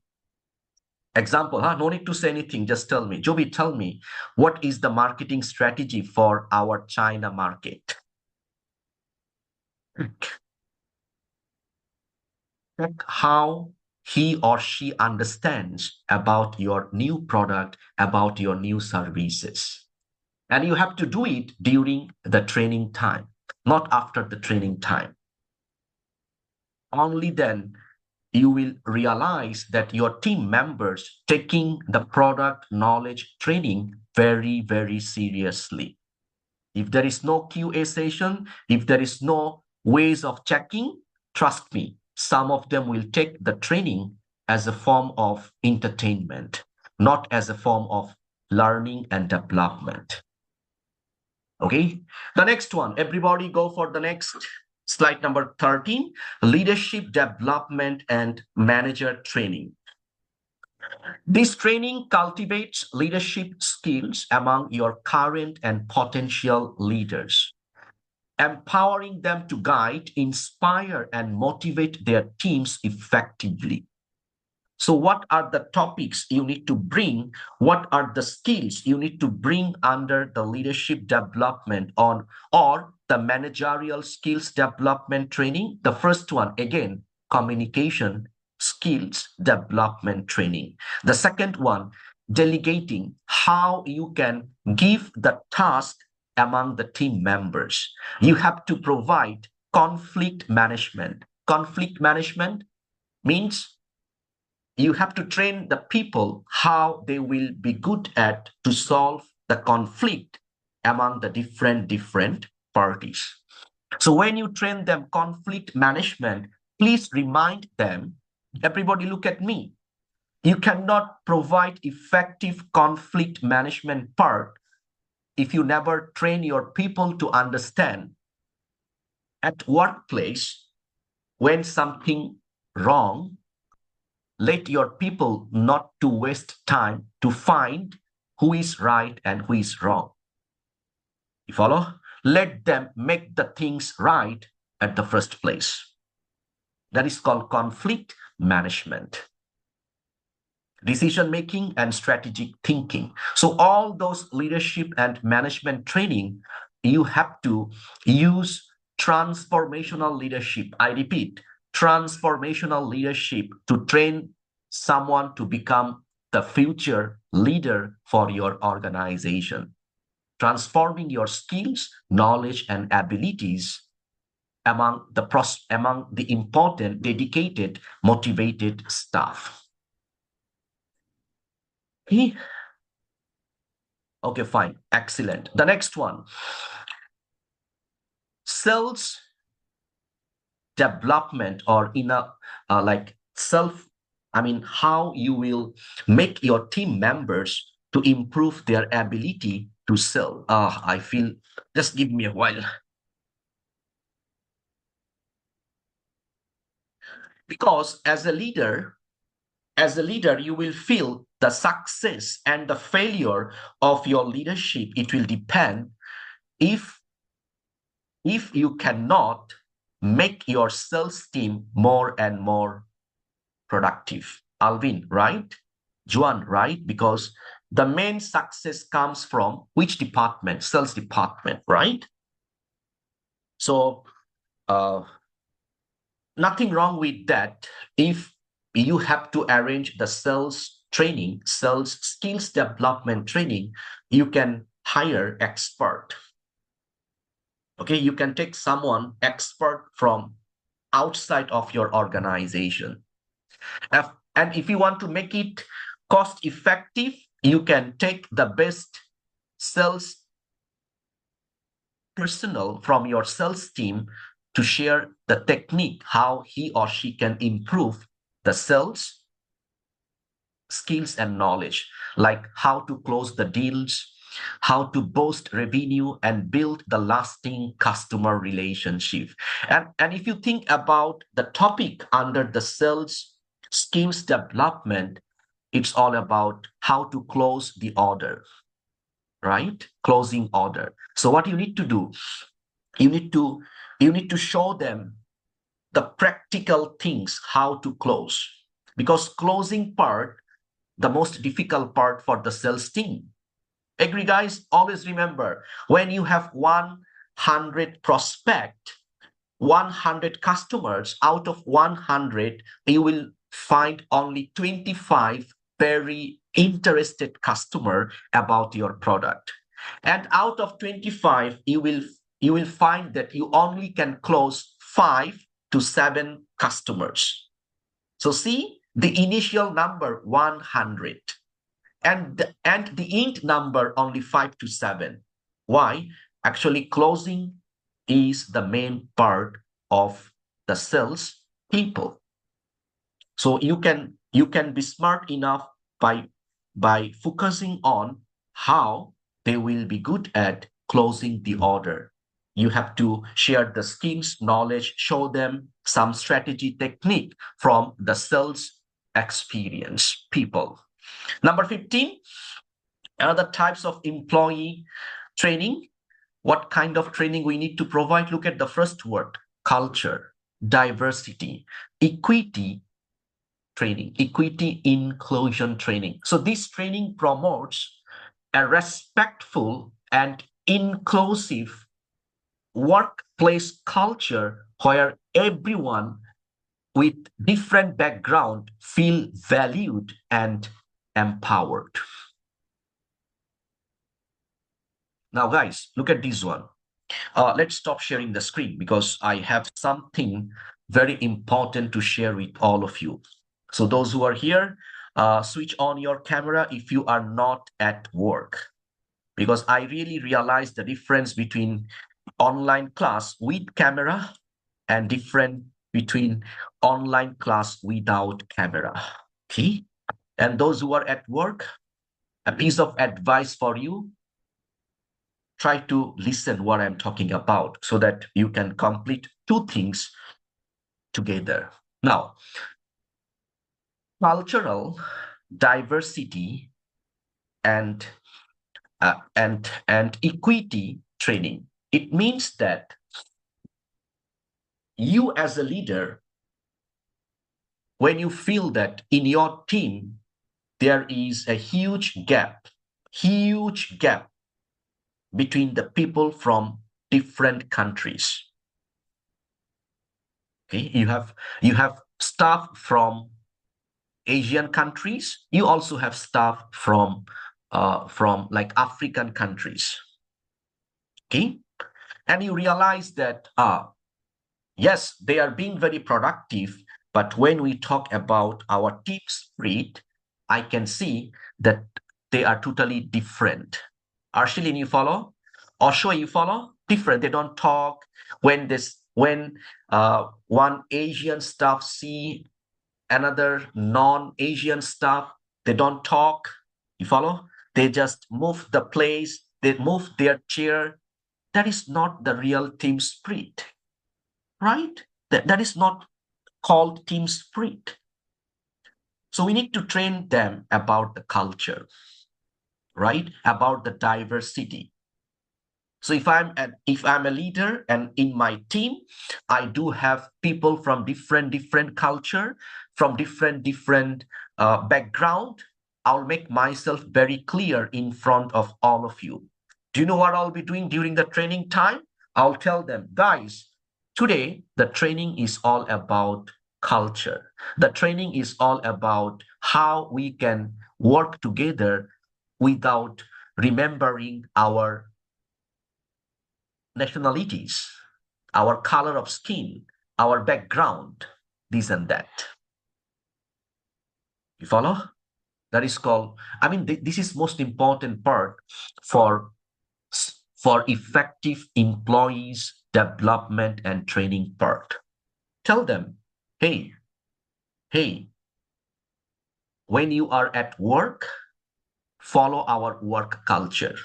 Example, huh? No need to say anything, just tell me. Joby, tell me, what is the marketing strategy for our China market? Check how he or she understands about your new product, about your new services. And you have to do it during the training time, not after the training time. Only then you will realize that your team members taking the product knowledge training very, very seriously. If there is no QA session, if there is no ways of checking, trust me, some of them will take the training as a form of entertainment. not as a form of learning and development. Okay, the next one, everybody go for the next slide number 13, leadership development and manager training. This training cultivates leadership skills among your current and potential leaders, empowering them to guide, inspire, and motivate their teams effectively. So, what are the topics you need to bring? What are the skills you need to bring under the leadership development on or the managerial skills development training? The first one, again, communication skills development training. The second one, delegating, how you can give the task among the team members. You have to provide conflict management. Conflict management means you have to train the people how they will be good at to solve the conflict among the different parties. So when you train them conflict management, please remind them, everybody look at me. You cannot provide effective conflict management part if you never train your people to understand at workplace when something wrong, let your people not to waste time to find who is right and who is wrong. You follow? Let them make the things right at the first place. That is called conflict management, decision making, and strategic thinking. So all those leadership and management training, you have to use transformational leadership. I repeat, transformational leadership to train someone to become the future leader for your organization, transforming your skills, knowledge, and abilities among the important, dedicated, motivated staff. Okay, fine, excellent. The next one, sales development, or in a like self, how you will make your team members to improve their ability to sell. I feel, just give me a while. Because as a leader, you will feel the success and the failure of your leadership. It will depend if you cannot make your sales team more and more productive. Alvin, right? Juan, right? Because the main success comes from which department? Sales department, right? So nothing wrong with that. If you have to arrange the sales training, sales skills development training, you can hire expert. Okay, you can take someone expert from outside of your organization. And if you want to make it cost effective, you can take the best sales personnel from your sales team to share the technique, how he or she can improve the sales skills and knowledge, like how to close the deals, how to boost revenue and build the lasting customer relationship. And if you think about the topic under the sales skills development, it's all about how to close the order, right? Closing order. So what you need to do, you need to show them the practical things, how to close, because closing part, the most difficult part for the sales team. Agree, guys? Always remember, when you have 100 prospect, 100 customers, out of 100, you will find only 25 very interested customer about your product. And out of 25, you will find that you only can close 5 to 7 customers. So see, the initial number 100 and the int number only 5 to 7. Why? Actually, closing is the main part of the sales people. So you can be smart enough by by focusing on how they will be good at closing the order. You have to share the schemes, knowledge, show them some strategy technique from the sales experience people. Number 15, other types of employee training. What kind of training we need to provide? Look at the first word: culture, diversity, equity training, equity inclusion training. So this training promotes a respectful and inclusive workplace culture where everyone with different background feel valued and empowered. Now, guys, look at this one. Let's stop sharing the screen because I have something very important to share with all of you. So those who are here, switch on your camera if you are not at work, because I really realized the difference between online class with camera and different between online class without camera. Okay. And those who are at work, a piece of advice for you: try to listen what I'm talking about so that you can complete two things together. Now, cultural diversity and and equity training. It means that you as a leader, when you feel that in your team there is a huge gap between the people from different countries. Okay, you have staff from Asian countries. You also have staff from like African countries. Okay, and you realize that yes, they are being very productive, but when we talk about our team spirit, I can see that they are totally different. Arshilin, you follow? Osho, you follow? Different. They don't talk. When one Asian staff see another non-Asian staff, they don't talk. You follow? They just move the place. They move their chair. That is not the real team spirit, right? That is not called team spirit. So we need to train them about the culture, right? About the diversity. So if I'm a leader and in my team, I do have people from different culture, from different background. I'll make myself very clear in front of all of you. Do you know what I'll be doing during the training time? I'll tell them, guys, today the training is all about culture. The training is all about how we can work together without remembering our nationalities, our color of skin, our background, this and that. You follow? That is called, I mean, this is most important part for effective employees development and training part. Tell them, hey, when you are at work, follow our work culture.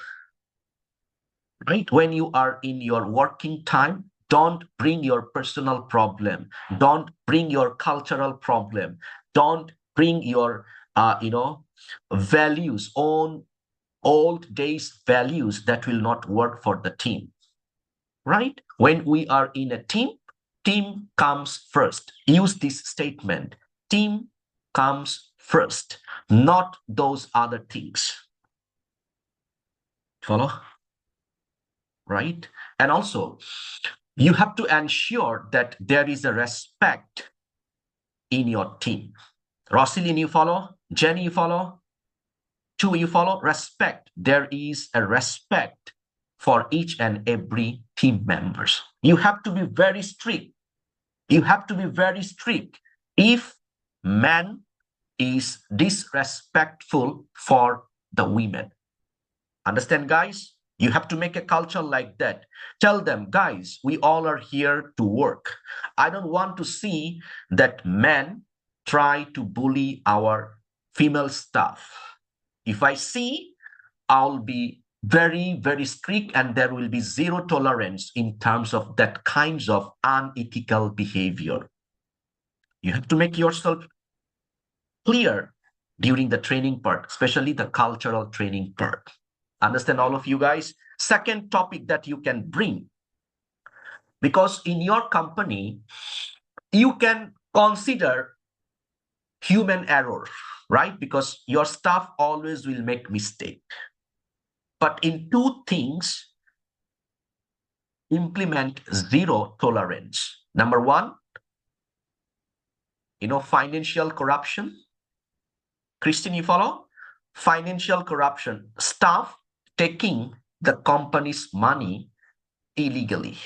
Right? When you are in your working time, don't bring your personal problem. Don't bring your cultural problem. Don't bring your, values, own old days values that will not work for the team. Right? When we are in a team, team comes first. Use this statement. Team comes first, not those other things. Follow? Right? And also, you have to ensure that there is a respect in your team. Roselyn, you follow? Jenny, you follow? Two, you follow? Respect. There is a respect for each and every team members. You have to be very strict. You have to be very strict. If man is disrespectful for the women. Understand, guys? You have to make a culture like that. Tell them, guys, we all are here to work. I don't want to see that men try to bully our female staff. If I see, I'll be very, very strict, and there will be zero tolerance in terms of that kinds of unethical behavior. You have to make yourself clear during the training part, especially the cultural training part. Understand, all of you guys? Second topic that you can bring, because in your company, you can consider human error, right? Because your staff always will make mistake. But in two things, implement zero tolerance. Number one, financial corruption. Christine, you follow? Financial corruption. Staff taking the company's money illegally.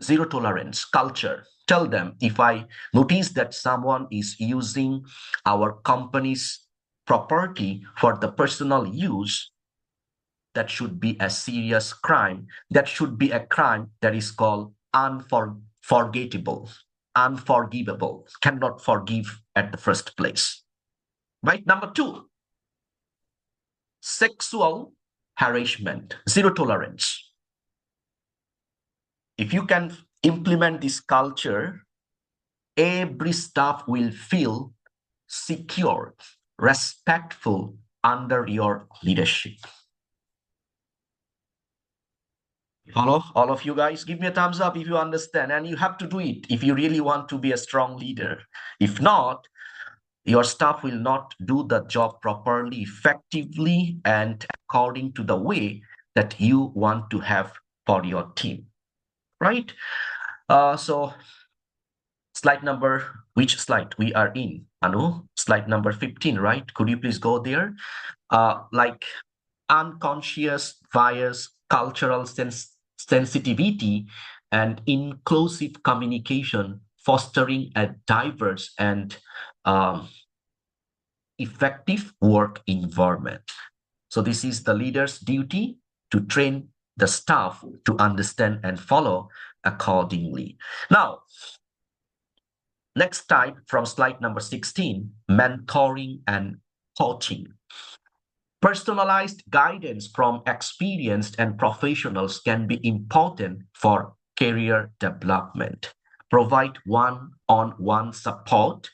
Zero tolerance culture. Tell them, if I notice that someone is using our company's property for the personal use, that should be a serious crime. That should be a crime that is called unforgettable, unforgivable, cannot forgive at the first place. Right? Number two, sexual harassment, zero tolerance. If you can implement this culture, every staff will feel secure, respectful under your leadership. Follow? All of you guys, give me a thumbs up if you understand. And you have to do it if you really want to be a strong leader. If not, your staff will not do the job properly, effectively, and according to the way that you want to have for your team. Right? So slide number, which slide we are in? Anu, slide number 15, right? Could you please go there? Like unconscious bias, cultural sensitivity, and inclusive communication, fostering a diverse and effective work environment. So this is the leader's duty to train the staff to understand and follow accordingly. Now, next type from slide number 16, mentoring and coaching. Personalized guidance from experienced and professionals can be important for career development. Provide one-on-one support,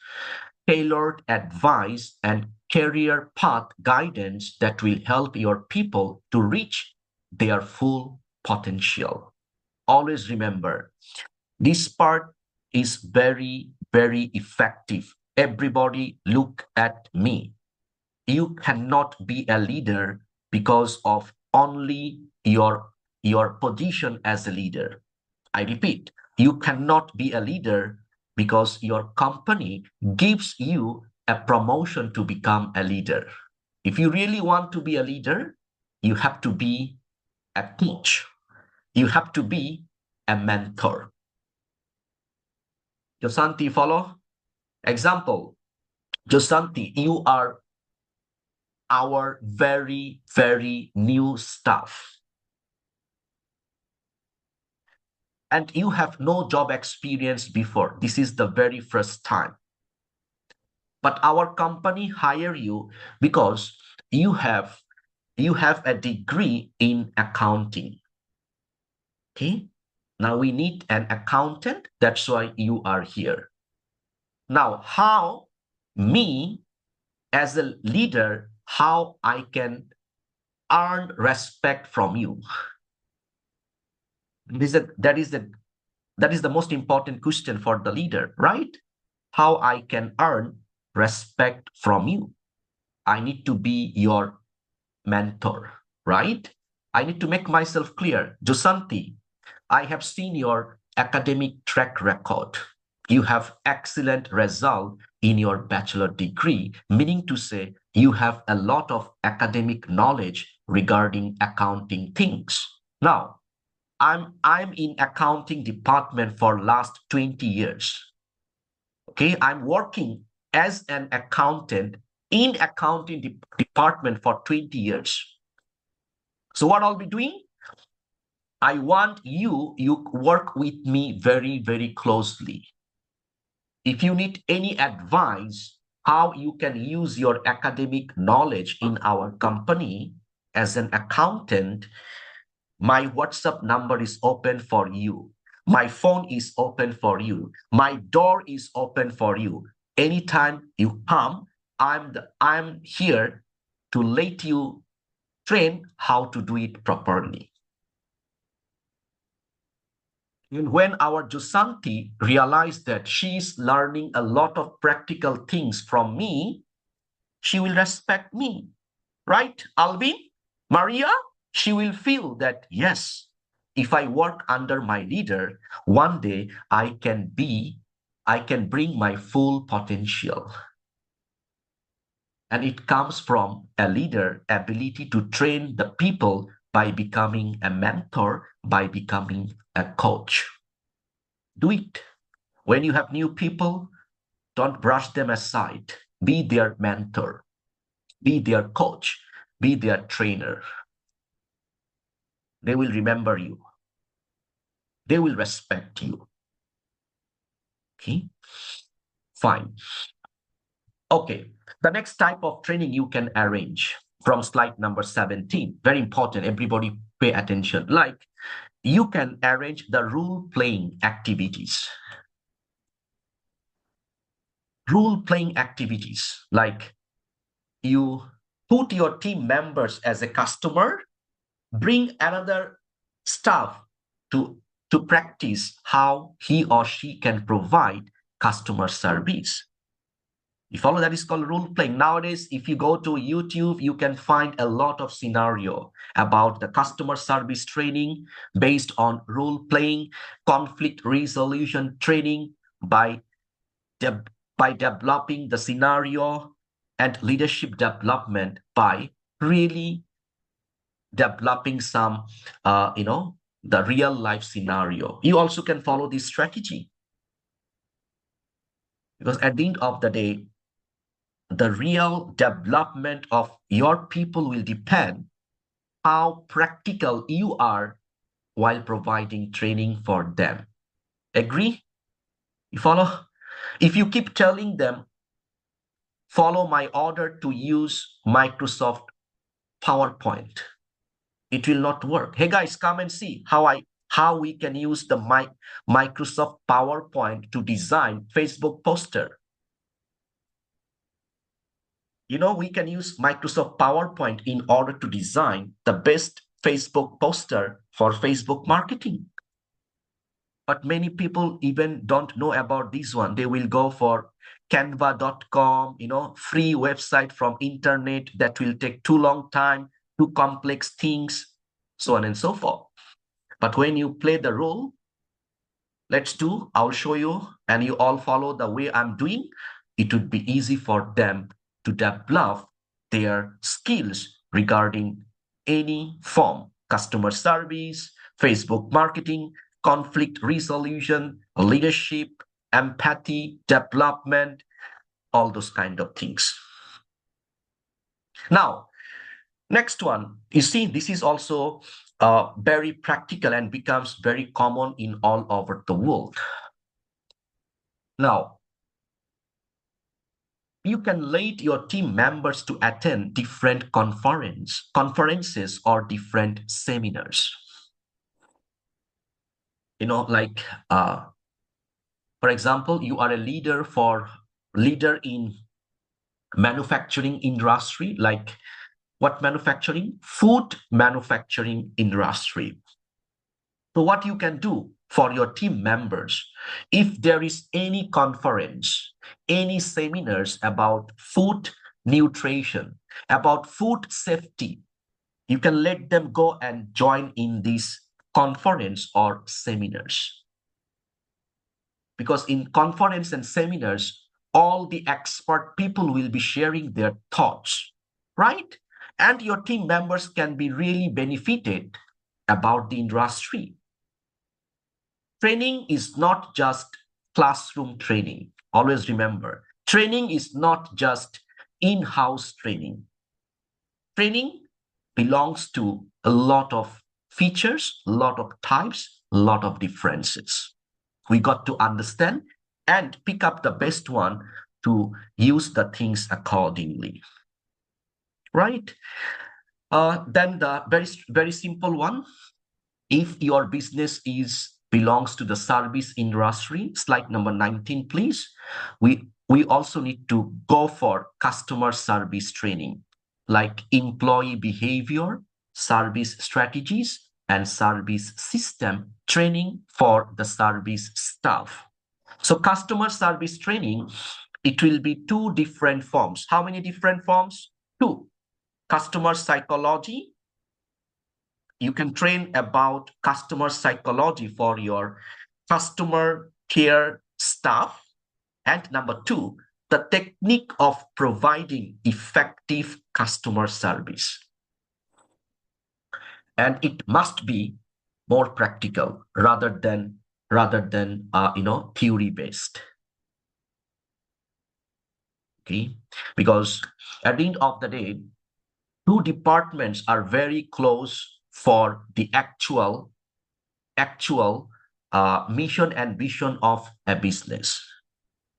tailored advice, and career path guidance that will help your people to reach their full potential. Always remember, this part is very, very effective. Everybody look at me. You cannot be a leader because of only your position as a leader. I repeat, you cannot be a leader because your company gives you a promotion to become a leader. If you really want to be a leader, you have to be a coach. You have to be a mentor. Josanti, follow? Example, Josanti, you are our very, very new staff. And you have no job experience before. This is the very first time. But our company hire you because you have a degree in accounting. Okay? Now we need an accountant. That's why you are here. Now, how me as a leader, how I can earn respect from you? That is the most important question for the leader, right? How I can earn respect from you? I need to be your mentor, right? I need to make myself clear. Josanti, I have seen your academic track record. You have excellent result in your bachelor degree, meaning to say you have a lot of academic knowledge regarding accounting things. Now, I'm in accounting department for last 20 years. Okay, I'm working as an accountant in accounting department for 20 years. So what I'll be doing? I want you work with me very, very closely. If you need any advice, how you can use your academic knowledge in our company. As an accountant, my WhatsApp number is open for you. My phone is open for you. My door is open for you. Anytime you come, I'm here to let you train how to do it properly. And when our Jusanti realized that she is learning a lot of practical things from me, she will respect me. Right, Alvin? Maria? She will feel that, yes, if I work under my leader, one day I can bring my full potential. And it comes from a leader ability to train the people by becoming a mentor, by becoming a coach. Do it. When you have new people, don't brush them aside. Be their mentor, be their coach, be their trainer. They will remember you. They will respect you. Okay, fine. Okay, the next type of training you can arrange from slide number 17. Very important, everybody pay attention. Like, you can arrange the role-playing activities. Role-playing activities, like you put your team members as a customer, bring another staff to practice how he or she can provide customer service. You follow? That is called role playing. Nowadays, if you go to YouTube, you can find a lot of scenario about the customer service training based on role playing, conflict resolution training by developing the scenario, and leadership development by really developing some, the real life scenario. You also can follow this strategy, because at the end of the day, the real development of your people will depend how practical you are while providing training for them. Agree? You follow? If you keep telling them, follow my order to use Microsoft PowerPoint, it will not work. Hey guys, come and see how we can use the Microsoft PowerPoint to design Facebook poster. We can use Microsoft PowerPoint in order to design the best Facebook poster for Facebook marketing. But many people even don't know about this one. They will go for canva.com, free website from internet that will take too long time, too complex things, so on and so forth. But when you play the role, I'll show you, and you all follow the way I'm doing, it would be easy for them to develop their skills regarding any form: customer service, Facebook marketing, conflict resolution, leadership, empathy, development, all those kind of things. Now, next one, you see, this is also very practical and becomes very common in all over the world. Now, you can lead your team members to attend different conferences or different seminars. Like, for example, you are a leader in manufacturing industry, like what manufacturing? Food manufacturing industry. So what you can do for your team members, if there is any conference, any seminars about food nutrition, about food safety, you can let them go and join in these conference or seminars. Because in conference and seminars, all the expert people will be sharing their thoughts, right? And your team members can be really benefited about the industry. Training is not just classroom training. Always remember, training is not just in-house training. Training belongs to a lot of features, a lot of types, a lot of differences. We got to understand and pick up the best one to use the things accordingly, right? Then the very simple one, if your business belongs to the service industry, slide number 19, please. We also need to go for customer service training, like employee behavior, service strategies, and service system training for the service staff. So customer service training, it will be two different forms. How many different forms? Two. Customer psychology. You can train about customer psychology for your customer care staff. And number two, the technique of providing effective customer service. And it must be more practical rather than theory based. Okay, because at the end of the day, two departments are very close for the actual mission and vision of a business: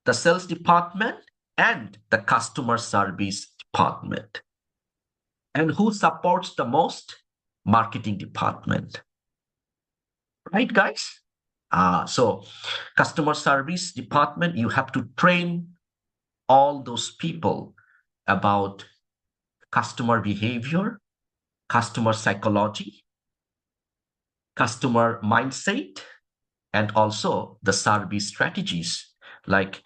the sales department and the customer service department. And who supports the most? Marketing department. Right, guys? So customer service department, you have to train all those people about customer behavior, customer psychology, customer mindset, and also the service strategies. Like,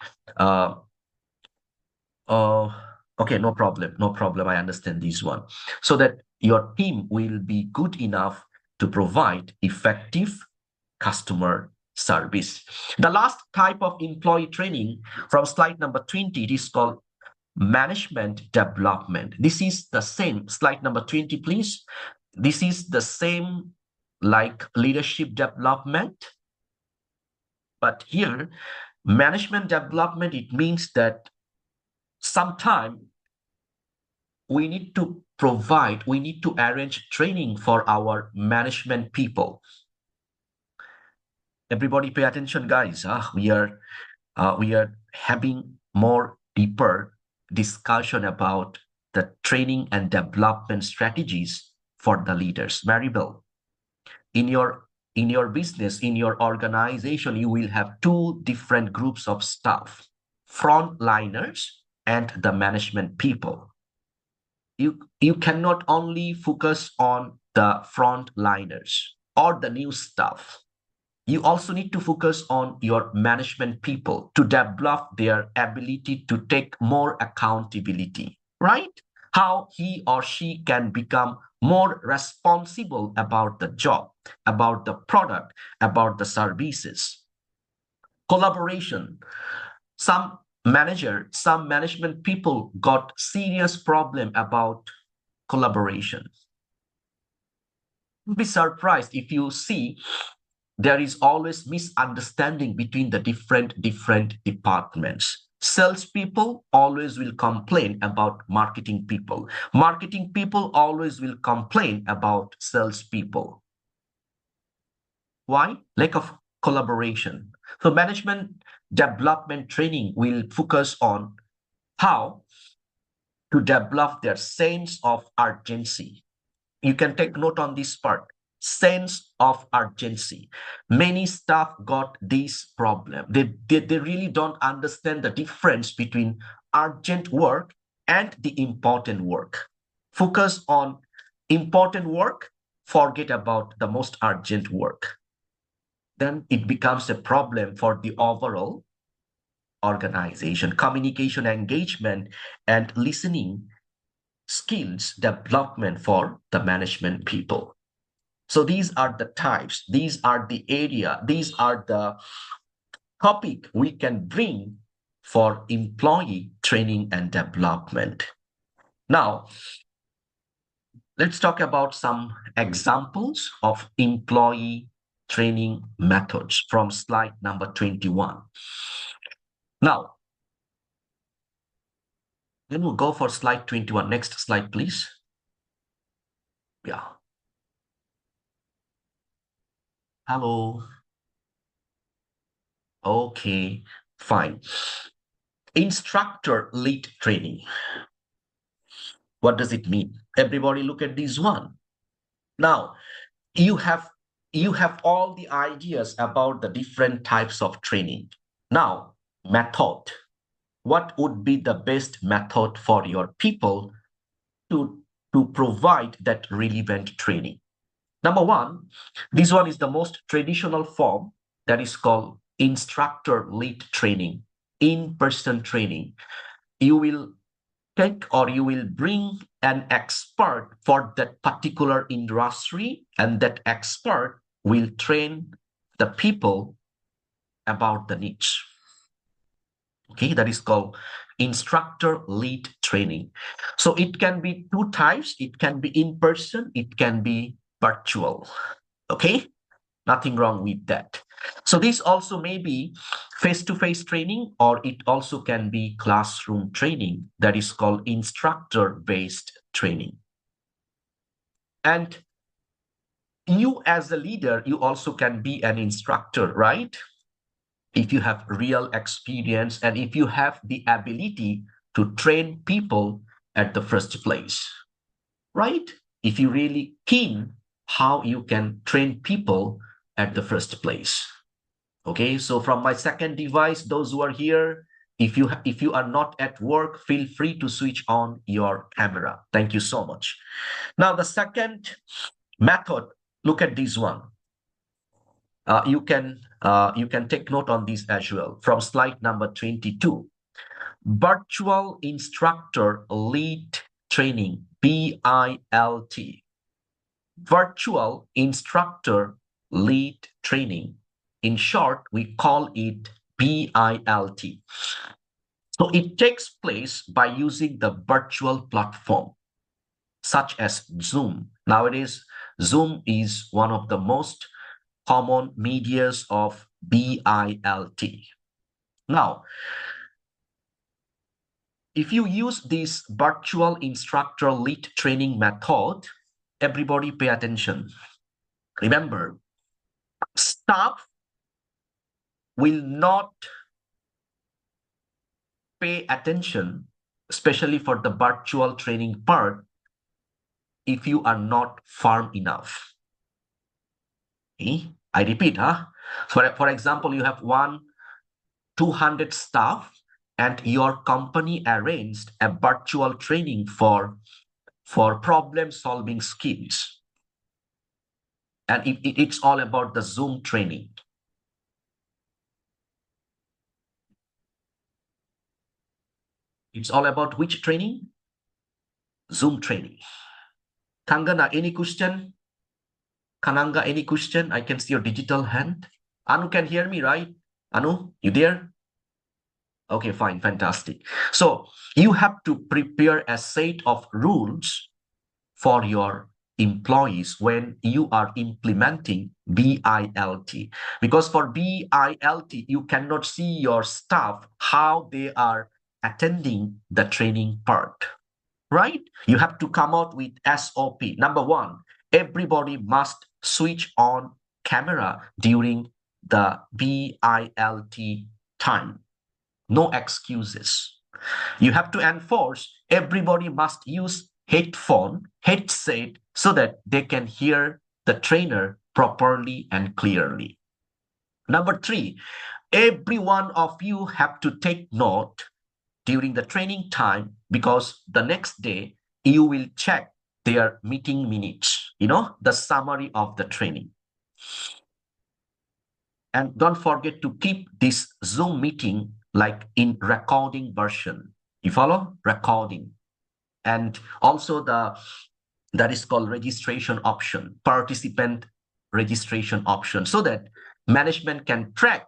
okay, no problem. I understand this one. So that your team will be good enough to provide effective customer service. The last type of employee training from slide number 20, it is called management development. This is the same, slide number 20, please. This is the same like leadership development. But here, management development, it means that sometime we need to arrange training for our management people. Everybody pay attention, guys. We are having more deeper discussion about the training and development strategies for the leaders. Maribel, in your business, in your organization, you will have two different groups of staff: frontliners and the management people. You cannot only focus on the frontliners or the new staff. You also need to focus on your management people to develop their ability to take more accountability, right? How he or she can become more responsible about the job, about the product, about the services. Collaboration. Some management people got serious problem about collaboration. Be surprised if you see there is always misunderstanding between the different departments. Salespeople always will complain about marketing people. Marketing people always will complain about salespeople. Why? Lack of collaboration. So management development training will focus on how to develop their sense of urgency. You can take note on this part. Sense of urgency. Many staff got this problem. They really don't understand the difference between urgent work and the important work. Focus on important work, forget about the most urgent work. Then it becomes a problem for the overall organization. Communication, engagement, and listening skills development for the management people. So these are the types, these are the area, these are the topic we can bring for employee training and development. Now, let's talk about some examples of employee training methods from slide number 21. Now, then we'll go for slide 21. Next slide, please. Yeah. Hello. Okay, fine. Instructor lead training. What does it mean? Everybody look at this one. Now, you have all the ideas about the different types of training. Now, method. What would be the best method for your people to provide that relevant training? Number one, this one is the most traditional form, that is called instructor lead training, in-person training. You will take or you will bring an expert for that particular industry, and that expert will train the people about the niche. Okay, that is called instructor lead training. So it can be two types. It can be in person, it can be virtual. Okay, nothing wrong with that. So this also may be face-to-face training, or it also can be classroom training, that is called instructor-based training. And you as a leader, you also can be an instructor, right? If you have real experience and if you have the ability to train people at the first place, right? If you really keen how you can train people at the first place. Okay, so from my second device, those who are here, if you are not at work, feel free to switch on your camera. Thank you so much. Now, the second method, look at this one. You can take note on this as well from slide number 22. Virtual instructor lead training, VILT. Virtual instructor lead training. In short, we call it VILT. So it takes place by using the virtual platform, such as Zoom. Nowadays, Zoom is one of the most common medias of VILT. Now, if you use this virtual instructor lead training method, everybody pay attention. Remember, staff will not pay attention, especially for the virtual training part, if you are not firm enough. Okay? I repeat, for example, you have 200 staff and your company arranged a virtual training for problem solving skills. And it's all about the Zoom training. It's all about which training? Zoom training. Kangana, any question? Kananga, any question? I can see your digital hand. Anu can hear me, right? Anu, you there? Okay, fine, fantastic. So you have to prepare a set of rules for your employees when you are implementing VILT. Because for VILT, you cannot see your staff, how they are attending the training part, right? You have to come out with SOP. Number one, everybody must switch on camera during the VILT time. No excuses. You have to enforce everybody must use headset, so that they can hear the trainer properly and clearly. Number three, every one of you have to take note during the training time, because the next day you will check their meeting minutes, the summary of the training. And don't forget to keep this Zoom meeting like in recording version. You follow? Recording. And also that is called registration option, participant registration option, so that management can track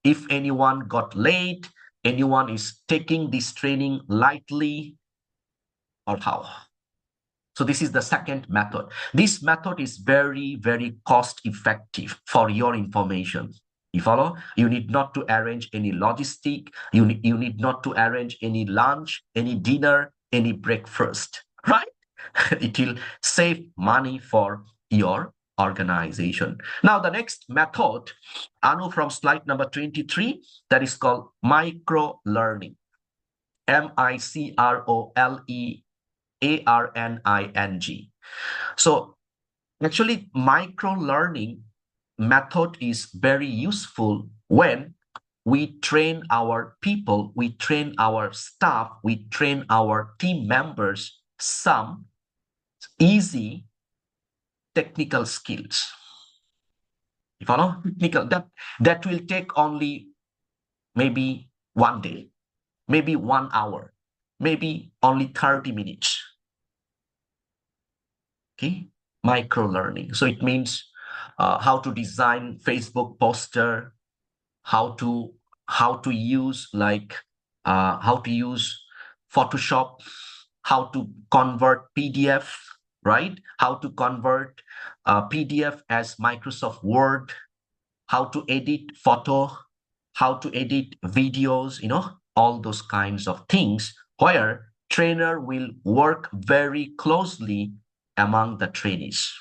if anyone got late, anyone is taking this training lightly, or how. So this is the second method. This method is very, very cost effective for your information. You follow? You need not to arrange any logistic. You need not to arrange any lunch, any dinner, any breakfast, right? It will save money for your organization. Now, the next method, Anu, from slide number 23, that is called micro learning. microlearning. So actually, micro-learning method is very useful when we train our people, we train our staff, we train our team members some easy technical skills. You follow? Technical that will take only maybe 1 day, maybe 1 hour, maybe only 30 minutes. Okay, micro learning. So it means how to design Facebook poster, how to use how to use Photoshop, how to convert PDF, right? How to convert PDF as Microsoft Word, how to edit photo, how to edit videos, all those kinds of things where trainer will work very closely among the trainees.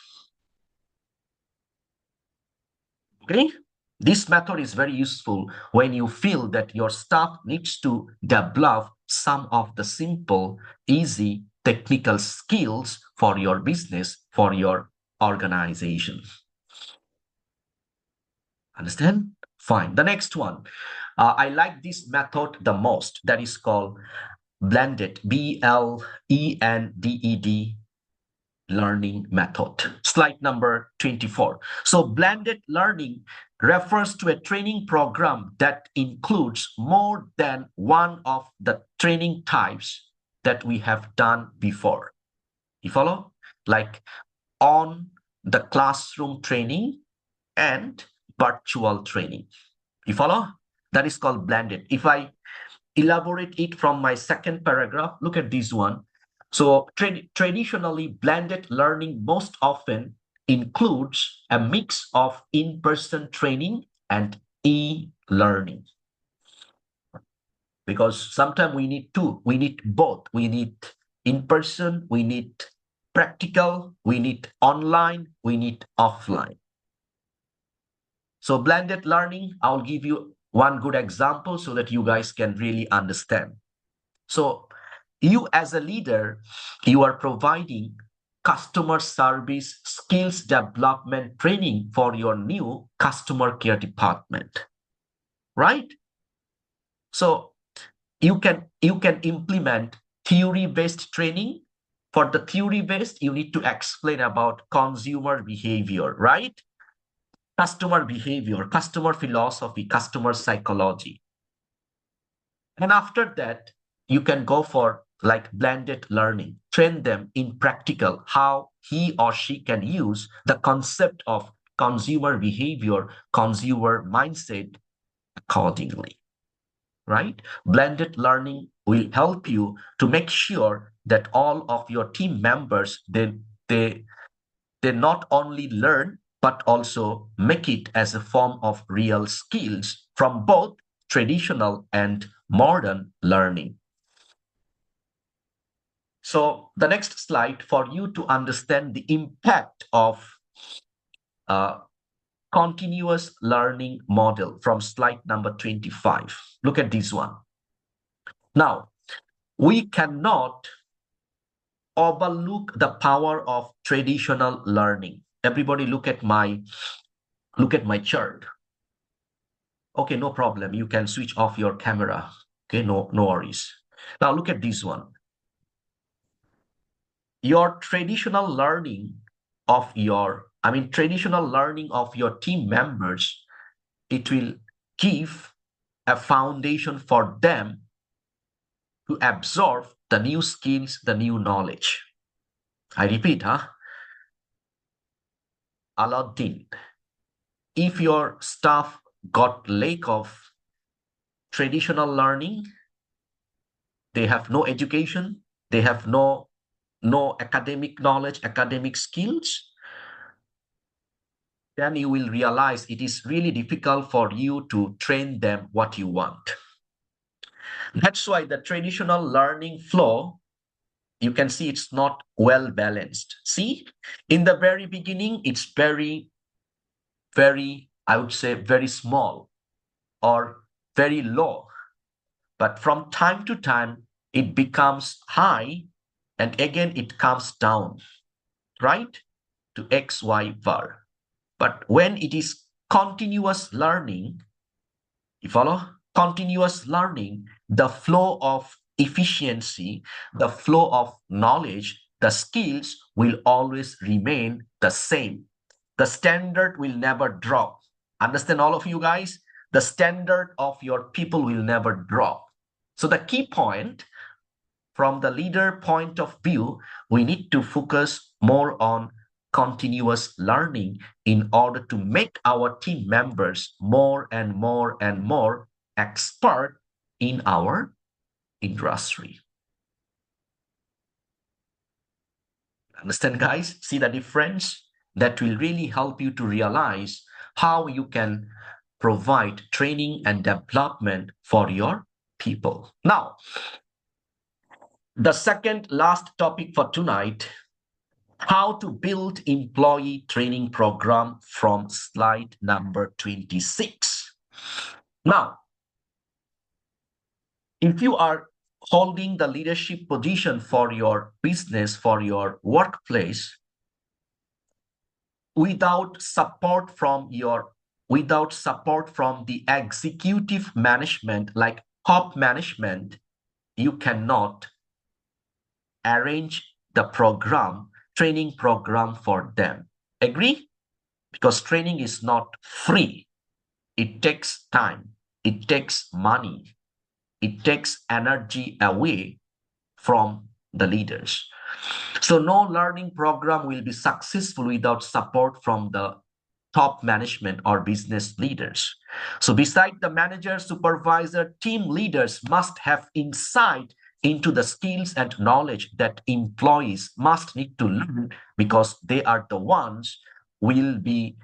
Okay? This method is very useful when you feel that your staff needs to develop some of the simple, easy technical skills for your business, for your organization. Understand? Fine. The next one. I like this method the most. That is called blended, BLENDED learning method. Slide number 24. So blended learning refers to a training program that includes more than one of the training types that we have done before. You follow? Like on the classroom training and virtual training. You follow? That is called blended. If I elaborate it from my second paragraph, look at this one. So traditionally, blended learning most often includes a mix of in-person training and e-learning. Because sometimes we need two, we need both. We need in-person, we need practical, we need online, we need offline. So blended learning, I'll give you one good example so that you guys can really understand. So you as a leader, you are providing customer service skills development training for your new customer care department, right? So you can implement theory-based training. For the theory-based, you need to explain about consumer behavior, right? Customer behavior, customer philosophy, customer psychology. And after that, you can go for like blended learning, train them in practical how he or she can use the concept of consumer behavior, consumer mindset accordingly, right? Blended learning will help you to make sure that all of your team members, they not only learn, but also make it as a form of real skills from both traditional and modern learning. So the next slide, for you to understand the impact of continuous learning model, from slide number 25. Look at this one. Now, we cannot overlook the power of traditional learning. Everybody look at my chart. Okay, no problem. You can switch off your camera. Okay, no worries. Now look at this one. Your traditional learning of your team members, it will give a foundation for them to absorb the new skills, the new knowledge. I repeat, Aladdin, if your staff got lack of traditional learning, they have no education, they have no academic knowledge, academic skills, then you will realize it is really difficult for you to train them what you want. That's why the traditional learning flow, you can see it's not well balanced. See, in the very beginning, it's very, I would say, very small or very low. But from time to time, it becomes high, and again it comes down, right? To X, Y, var. But when it is continuous learning, you follow? Continuous learning, the flow of efficiency, the flow of knowledge, the skills will always remain the same. The standard will never drop. Understand, all of you guys? The standard of your people will never drop. So the key point from the leader point of view, we need to focus more on continuous learning in order to make our team members more and more and more expert in our industry. Understand, guys? See the difference? That will really help you to realize how you can provide training and development for your people. Now, the second last topic for tonight, how to build employee training program, from slide number 26. Now, if you are holding the leadership position for your business, for your workplace, without support from the executive management, like top management, you cannot arrange the training program for them. Agree? Because training is not free. It takes time. It takes money. It takes energy away from the leaders. So no learning program will be successful without support from the top management or business leaders. So beside the manager, supervisor, team leaders must have insight into the skills and knowledge that employees must need to learn, because they are the ones will be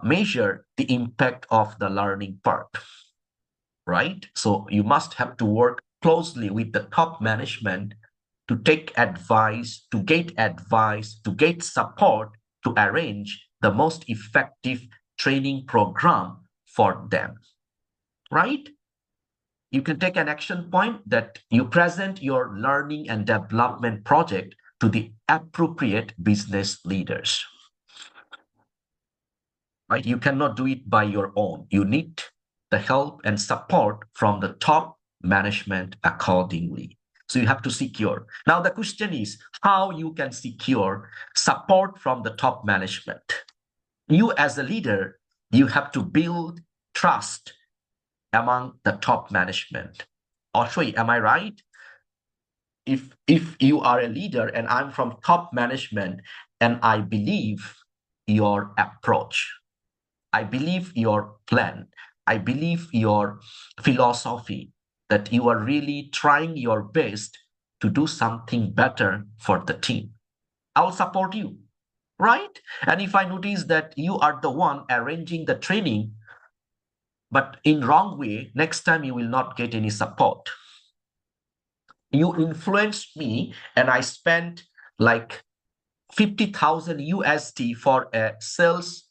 measure the impact of the learning part, right? So you must have to work closely with the top management to take advice, to get support, to arrange the most effective training program for them, right? You can take an action point that you present your learning and development project to the appropriate business leaders, right? You cannot do it by your own. You need the help and support from the top management accordingly. So you have to secure. Now the question is how you can secure support from the top management. You as a leader, you have to build trust among the top management. Oshui, am I right? If you are a leader and I'm from top management and I believe your approach, I believe your plan, I believe your philosophy, that you are really trying your best to do something better for the team, I'll support you, right? And if I notice that you are the one arranging the training, but in wrong way, next time you will not get any support. You influenced me and I spent like 50,000 USD for a sales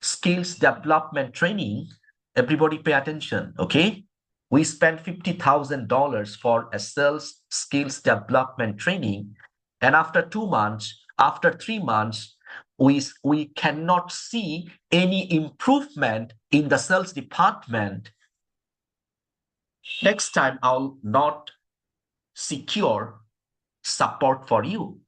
skills development training. Everybody pay attention, okay? We spent $50,000 for a sales skills development training. And after 2 months, after 3 months, we cannot see any improvement in the sales department. Next time, I'll not secure support for you.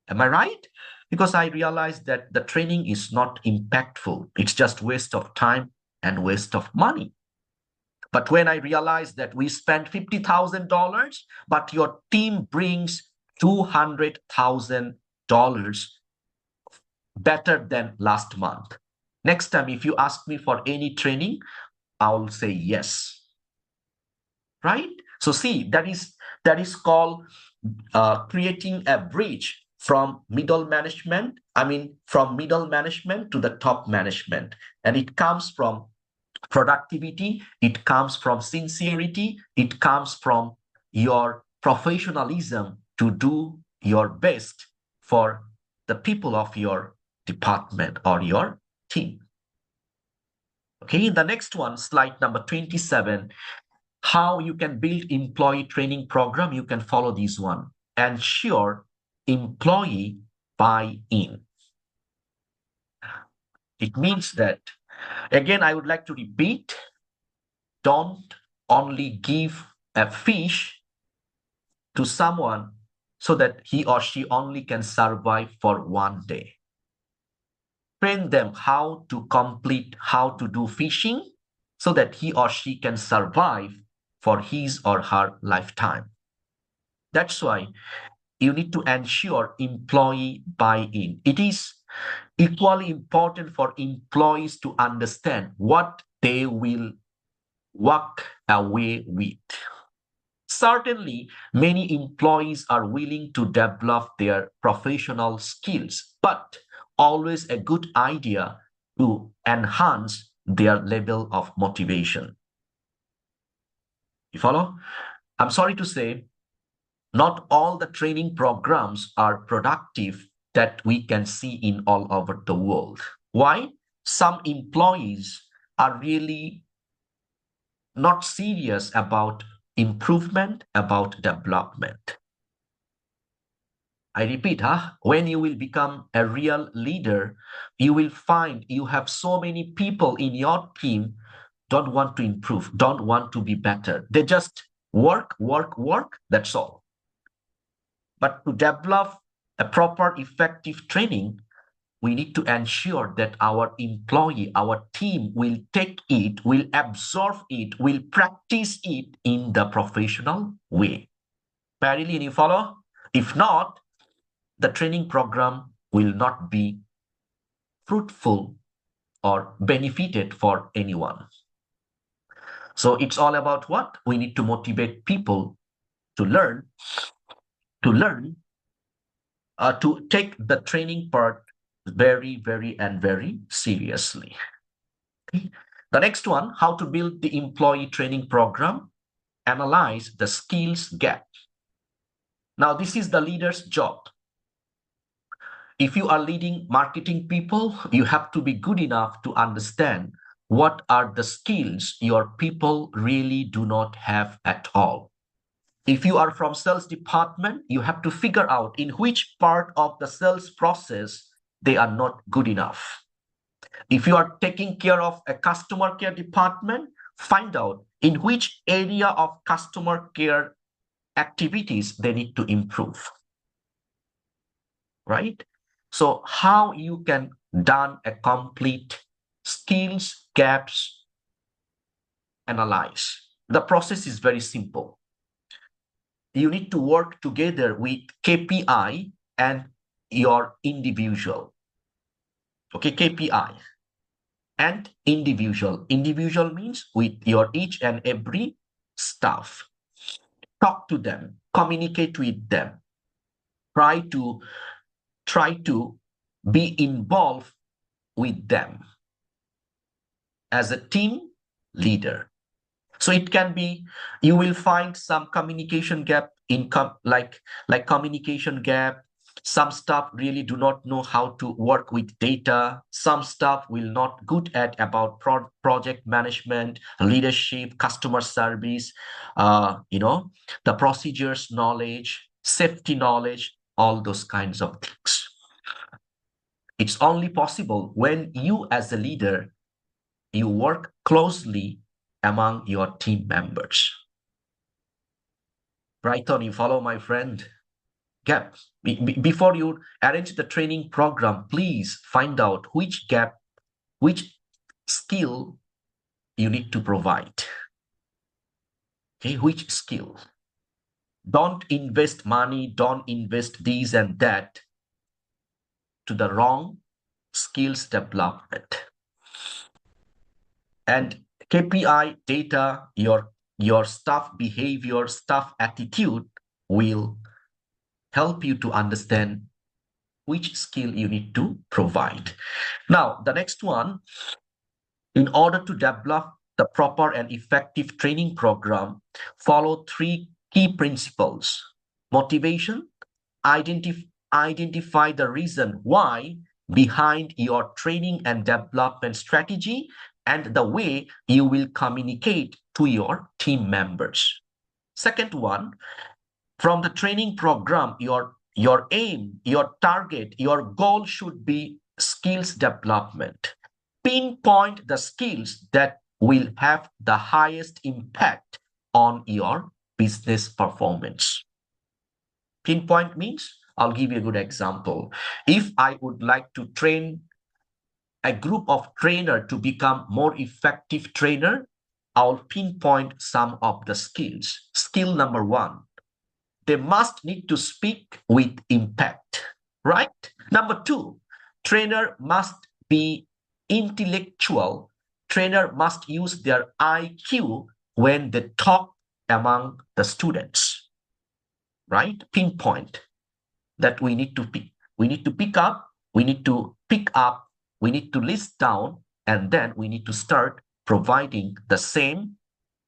Am I right? Because I realized that the training is not impactful. It's just waste of time and waste of money. But when I realized that we spent $50,000, but your team brings $200,000 better than last month. Next time, if you ask me for any training, I'll say yes. Right? So see, that is called creating a bridge from middle management to the top management. And it comes from productivity, it comes from sincerity, it comes from your professionalism to do your best for the people of your department or your team. Okay, the next one, slide number 27. how you can build employee training program, you can follow this one. Ensure employee buy-in. It means that, again, I would like to repeat, don't only give a fish to someone so that he or she only can survive for one day. Train them how to complete, how to do fishing so that he or she can survive for his or her lifetime. That's why you need to ensure employee buy-in. It is equally important for employees to understand what they will walk away with. Certainly, many employees are willing to develop their professional skills, but always a good idea to enhance their level of motivation. You follow? I'm sorry to say, not all the training programs are productive that we can see in all over the world. Why? Some employees are really not serious about improvement, about development. I repeat, when you will become a real leader, you will find you have so many people in your team don't want to improve, don't want to be better. They just work, work, work. That's all. But to develop a proper, effective training, we need to ensure that our employee, our team will take it, will absorb it, will practice it in the professional way. Marilyn, you follow? If not, the training program will not be fruitful or benefited for anyone. So it's all about what? We need to motivate people to learn, to take the training part very, very, and very seriously. Okay. The next one, how to build the employee training program, analyze the skills gap. Now, this is the leader's job. If you are leading marketing people, you have to be good enough to understand what are the skills your people really do not have at all. If you are from sales department, you have to figure out in which part of the sales process they are not good enough. If you are taking care of a customer care department, find out in which area of customer care activities they need to improve. Right? So how you can done a complete skills gaps analyze. The process is very simple. You need to work together with KPI and your individual. Okay, KPI and individual. Individual means with your each and every staff. Talk to them, communicate with them, try to be involved with them as a team leader. So it can be, you will find some communication gap in like communication gap. Some staff really do not know how to work with data. Some staff will not good at about project management, leadership, customer service, the procedures knowledge, safety knowledge, all those kinds of things. It's only possible when you as a leader, you work closely among your team members. Brighton, you follow my friend? Gap. Before you arrange the training program, please find out which gap, which skill you need to provide. Okay, which skill? Don't invest money, don't invest this and that to the wrong skills development. And KPI data, your staff behavior, staff attitude will help you to understand which skill you need to provide. Now, the next one, in order to develop the proper and effective training program, follow 3 key principles. Motivation, identify the reason why behind your training and development strategy, and the way you will communicate to your team members. Second one, from the training program, your aim, your target, your goal should be skills development. Pinpoint the skills that will have the highest impact on your business performance. Pinpoint means, I'll give you a good example. If I would like to train a group of trainer to become more effective trainer, I'll pinpoint some of the skills. Skill number one, they must need to speak with impact, right? Number two, trainer must be intellectual. Trainer must use their IQ when they talk among the students, right? Pinpoint that we need to pick. We need to pick up, we need to pick up, we need to list down, and then we need to start providing the same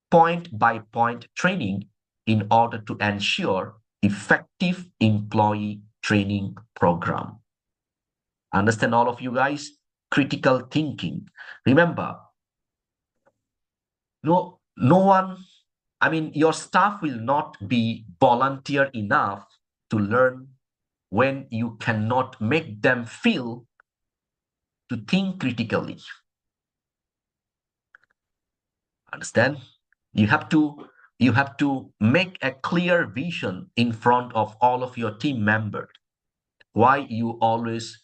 point by point training in order to ensure effective employee training program. Understand, all of you guys? Critical thinking. Remember, no one, your staff will not be volunteer enough to learn when you cannot make them feel to think critically. Understand? You have to make a clear vision in front of all of your team members. Why you always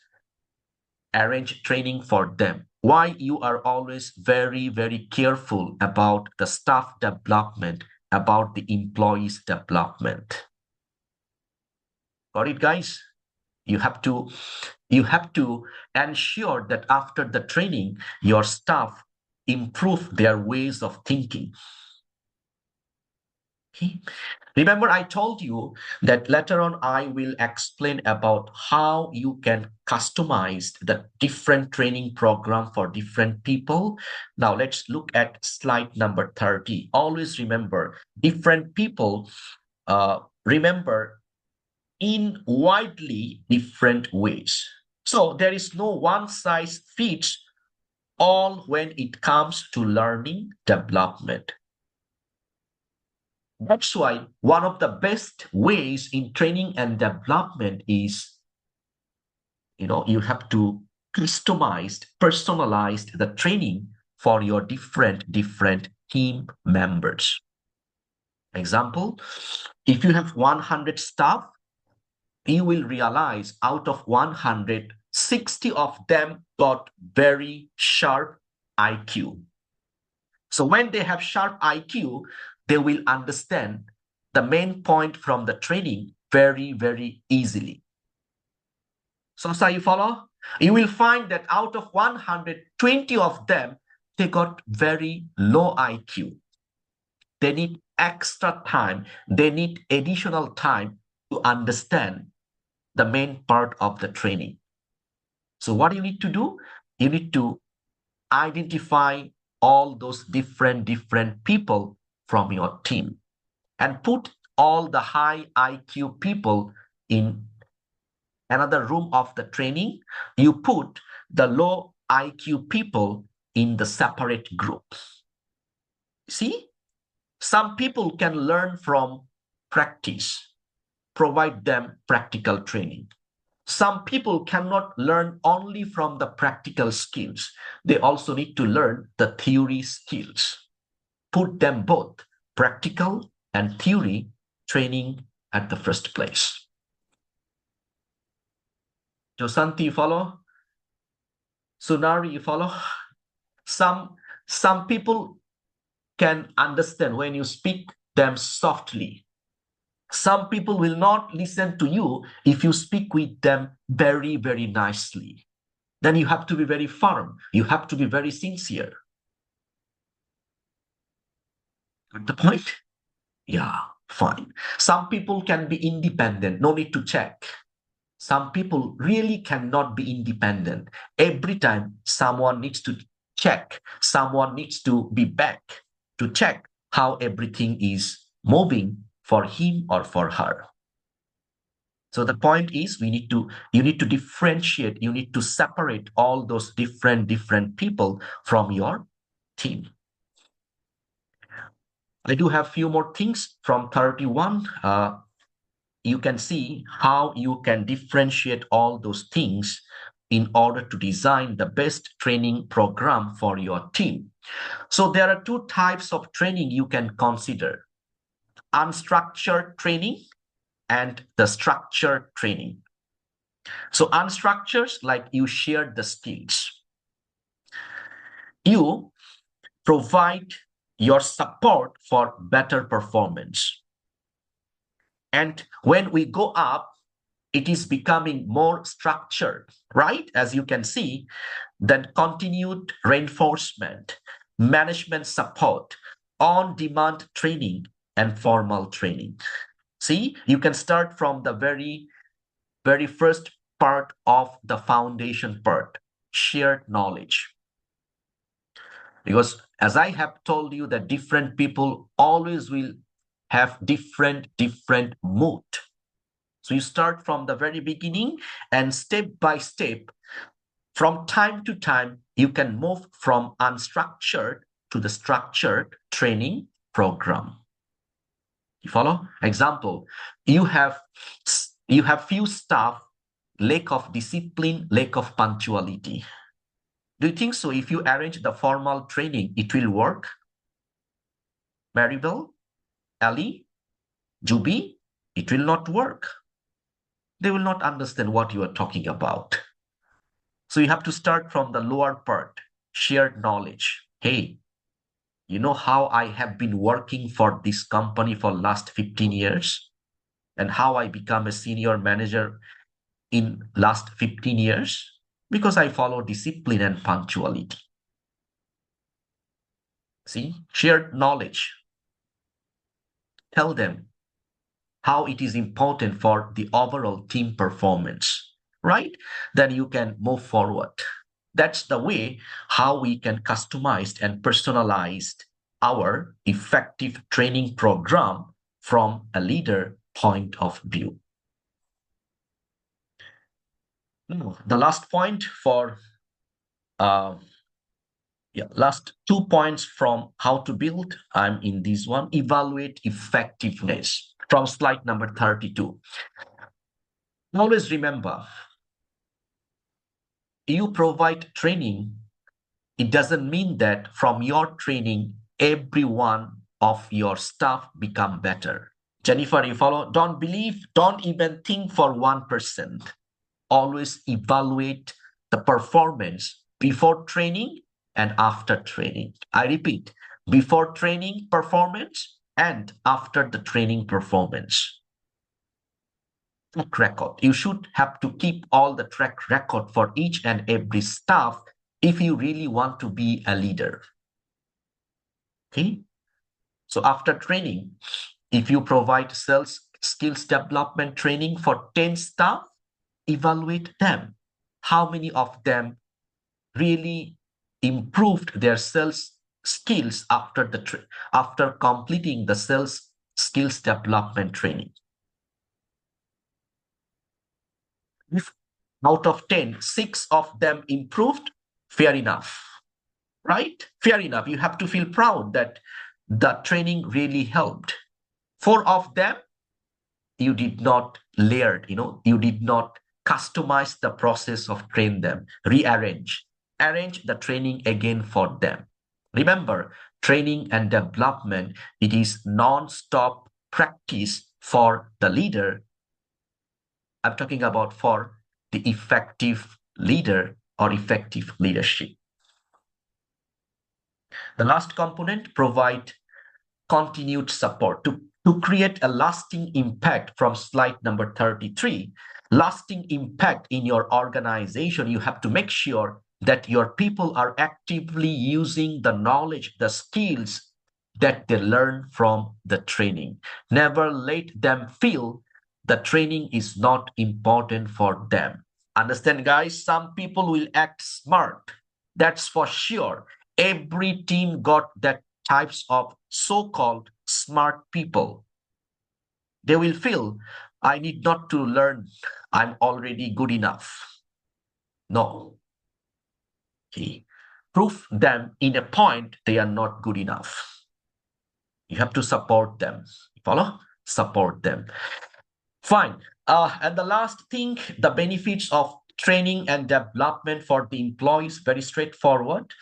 arrange training for them. Why you are always very, very careful about the staff development, about the employees development. Got it, guys? You have to ensure that after the training, your staff improve their ways of thinking. Okay. Remember, I told you that later on I will explain about how you can customize the different training program for different people. Now let's look at slide number 30. Always remember, different people remember in widely different ways. So there is no one size fits all when it comes to learning development. That's why one of the best ways in training and development is, you have to personalize the training for your different team members. Example, if you have 100 staff, you will realize out of 100, 60 of them got very sharp IQ. So when they have sharp IQ, they will understand the main point from the training very, very easily. So, you follow? You will find that out of 120 of them, they got very low IQ. They need extra time. They need additional time to understand the main part of the training. So what you need to do? You need to identify all those different people from your team and put all the high IQ people in another room of the training. You put the low IQ people in the separate groups. See, some people can learn from practice. Provide them practical training. Some people cannot learn only from the practical skills. They also need to learn the theory skills. Put them both, practical and theory training, at the first place. Josanti, you follow? Sunari, you follow? Some people can understand when you speak them softly. Some people will not listen to you if you speak with them very, very nicely. Then you have to be very firm. You have to be very sincere. Got the point? Yeah, fine. Some people can be independent, no need to check. Some people really cannot be independent. Every time someone needs to check, someone needs to be back to check how everything is moving for him or for her. So the point is, you need to differentiate, you need to separate all those different people from your team. I do have few more things from 31. You can see how you can differentiate all those things in order to design the best training program for your team. So there are two types of training you can consider: unstructured training and the structured training. So unstructured, like you share the skills. You provide your support for better performance. And when we go up, it is becoming more structured, right? As you can see, then continued reinforcement, management support, on-demand training, and formal training. See, you can start from the very first part of the foundation part, shared knowledge. Because as I have told you, that different people always will have different mood. So you start from the very beginning, and step by step, from time to time, you can move from unstructured to the structured training program. You follow? Example, you have few staff, lack of discipline, lack of punctuality. Do you think so? If you arrange the formal training, it will work? Maribel, Ali, Juby, it will not work. They will not understand what you are talking about. So you have to start from the lower part, shared knowledge. Hey, you know how I have been working for this company for last 15 years and how I become a senior manager in last 15 years? Because I follow discipline and punctuality. See, shared knowledge. Tell them how it is important for the overall team performance, right? Then you can move forward. That's the way how we can customize and personalize our effective training program from a leader point of view. Now, the last point for last 2 points from how to build. I'm in this one. Evaluate effectiveness from slide number 32. Always remember, you provide training. It doesn't mean that from your training, every one of your staff become better. Jennifer, you follow? Don't even think for 1%. Always evaluate the performance before training and after training. I repeat, before training performance and after the training performance. Track record. You should have to keep all the track record for each and every staff if you really want to be a leader. Okay? So after training, if you provide sales skills development training for 10 staff, evaluate them. How many of them really improved their sales skills after completing the sales skills development training? If out of 10, 6 of them improved, fair enough, right? Fair enough. You have to feel proud that the training really helped. 4 of them, you did not you did not customize the process of train them, arrange the training again for them. Remember, training and development, it is non-stop practice for the leader. I'm talking about for the effective leader or effective leadership. The last component, provide continued support to create a lasting impact from slide number 33. Lasting impact in your organization, you have to make sure that your people are actively using the knowledge, the skills that they learn from the training. Never let them feel the training is not important for them. Understand, guys? Some people will act smart. That's for sure. Every team got that types of so-called smart people. They will feel, I need not to learn. I'm already good enough. No. Okay. prove them in a point they are not good enough. You have to support them. Follow? Support them. Fine. And the last thing, the benefits of training and development for the employees, very straightforward.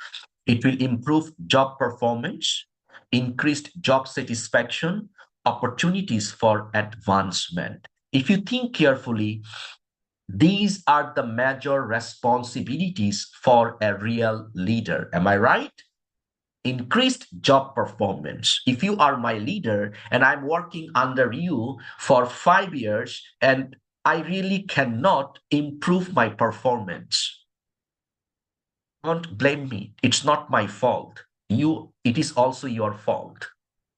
It will improve job performance, increased job satisfaction, opportunities for advancement. If you think carefully, these are the major responsibilities for a real leader. Am I right? Increased job performance. If you are my leader and I'm working under you for 5 years and I really cannot improve my performance, don't blame me. It's not my fault. It is also your fault,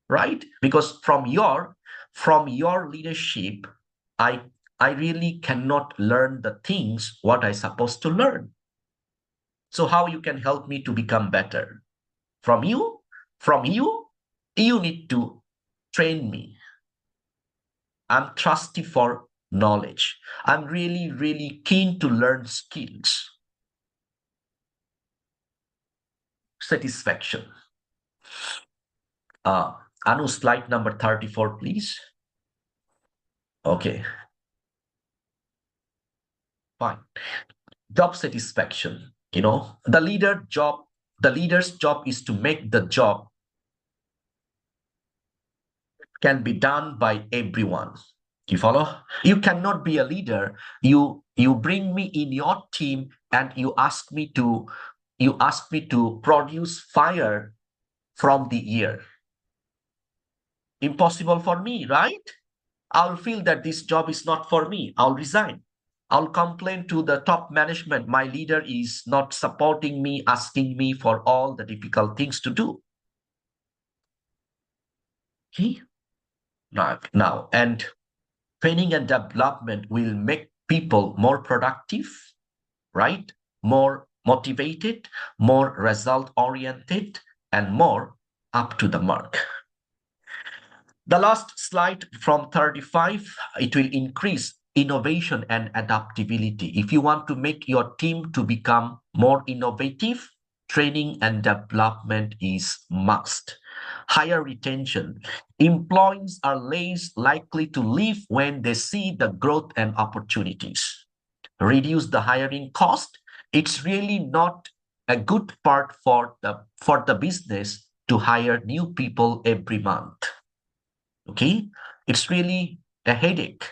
right? Because from your leadership, I I really cannot learn the things what I supposed to learn. So how you can help me to become better? From you, from you, you need to train me. I'm thirsty for knowledge. I'm really, really keen to learn skills. Satisfaction. Anu, slide number 34, please. Okay, fine. Job satisfaction. The leader's job is to make the job can be done by everyone. You follow? You cannot be a leader. You bring me in your team and you ask me to produce fire from the air. Impossible for me, right? I'll feel that this job is not for me. I'll resign. I'll complain to the top management. My leader is not supporting me, asking me for all the difficult things to do. Okay? Now, and training and development will make people more productive, right? More motivated, more result-oriented, and more up to the mark. The last slide from 35, it will increase innovation and adaptability. If you want to make your team to become more innovative, training and development is must. Higher retention. Employees are less likely to leave when they see the growth and opportunities. Reduce the hiring cost. It's really not a good part for the business to hire new people every month. Okay, it's really a headache.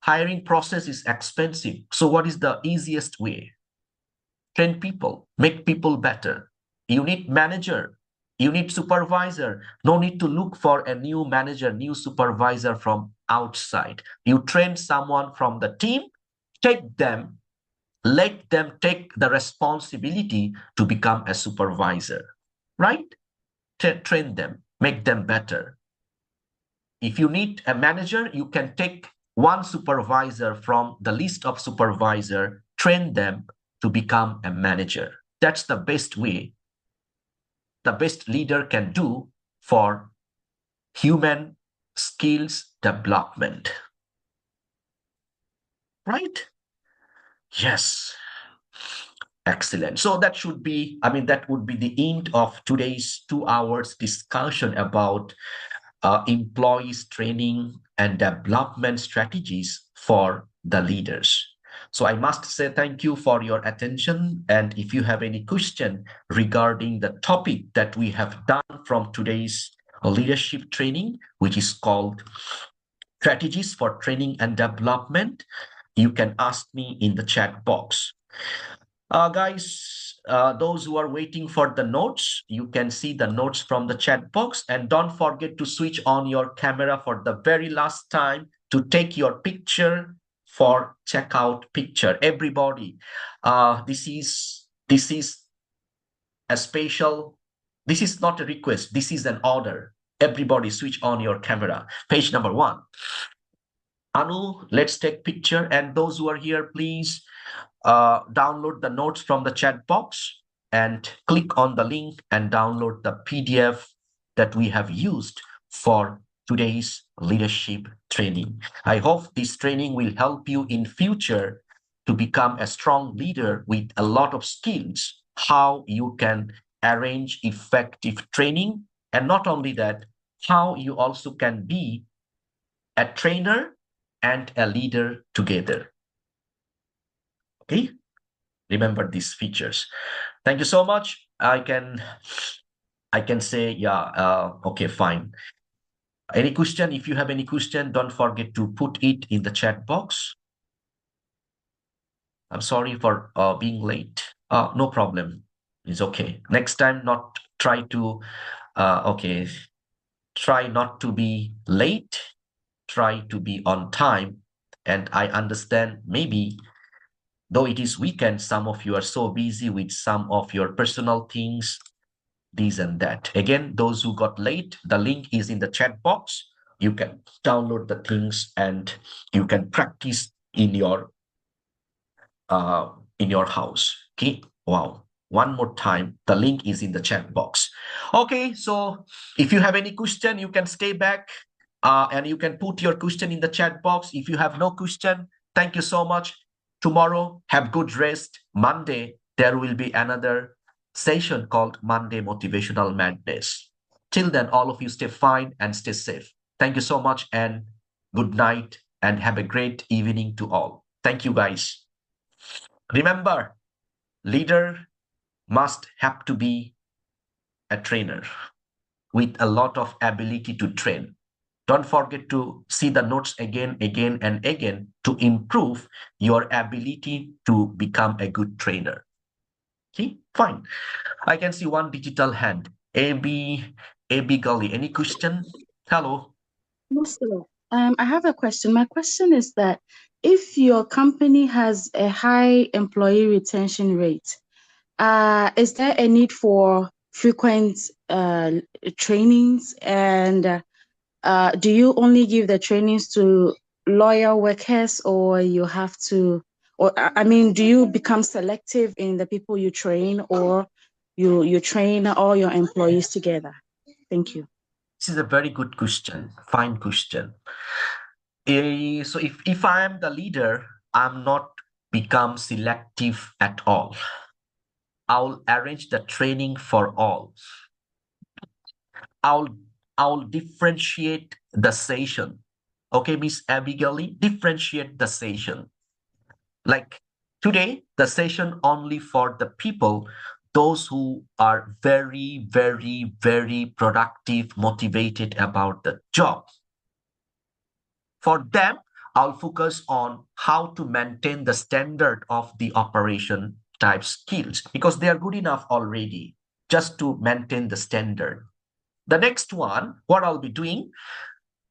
Hiring process is expensive. So what is the easiest way? Train people, make people better. You need manager, you need supervisor. No need to look for a new manager, new supervisor from outside. You train someone from the team, take them, let them take the responsibility to become a supervisor, right? Train them, make them better. If you need a manager, you can take one supervisor from the list of supervisor, train them to become a manager. That's the best way the best leader can do for human skills development. Right? Yes. Excellent. So that would be the end of today's 2 hours discussion about employees training and development strategies for the leaders. So I must say thank you for your attention. And if you have any question regarding the topic that we have done from today's leadership training, which is called Strategies for Training and Development, you can ask me in the chat box. Guys, those who are waiting for the notes, you can see the notes from the chat box. And don't forget to switch on your camera for the very last time to take your picture for checkout picture. Everybody, this is a special, this is not a request, this is an order. Everybody switch on your camera. Page number 1. Anu, let's take picture. And those who are here, please download the notes from the chat box and click on the link and download the PDF that we have used for today's leadership training. I hope this training will help you in future to become a strong leader with a lot of skills how you can arrange effective training, and not only that, how you also can be a trainer and a leader together. Okay, remember these features. Thank you so much. I can say, yeah, okay, fine. Any question? If you have any question, don't forget to put it in the chat box. I'm sorry for being late. No problem. It's okay. Next time, not try to, okay, try not to be late. Try to be on time. And I understand maybe, though it is weekend, some of you are so busy with some of your personal things, this and that. Again, those who got late, the link is in the chat box. You can download the things and you can practice in your house. Okay. Wow. One more time, the link is in the chat box. Okay, so if you have any question, you can stay back and you can put your question in the chat box. If you have no question, thank you so much. Tomorrow, have good rest. Monday, there will be another session called Monday Motivational Madness. Till then, all of you stay fine and stay safe. Thank you so much and good night and have a great evening to all. Thank you, guys. Remember, leader must have to be a trainer with a lot of ability to train. Don't forget to see the notes again and again to improve your ability to become a good trainer. Okay, fine. I can see one digital hand. AB Gully. Any question? Hello. Yes, sir. I have a question. My question is that if your company has a high employee retention rate, is there a need for frequent trainings? And do you only give the trainings to loyal workers, or you have to, or I mean, do you become selective in the people you train, or you train all your employees together? Thank you. This is a very good question. Fine question. So if I am the leader, I'm not become selective at all. I'll arrange the training for all. I'll differentiate the session. Okay, Miss Abigail, differentiate the session. Like today, the session only for the people, those who are very, very, very productive, motivated about the job. For them, I'll focus on how to maintain the standard of the operation type skills because they are good enough already just to maintain the standard. The next one, what I'll be doing,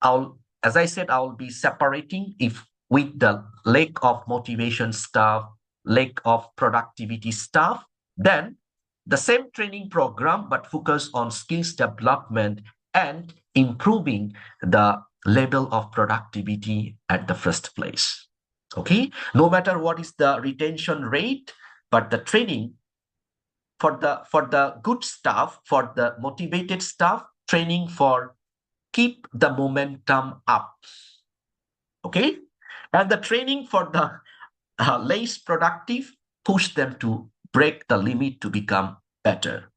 as I said, I'll be separating if with the lack of motivation stuff, lack of productivity stuff, then the same training program, but focus on skills development and improving the level of productivity at the first place. Okay, no matter what is the retention rate, but the training for the good staff, for the motivated staff, training for keep the momentum up. Okay, and the training for the less productive, push them to break the limit to become better.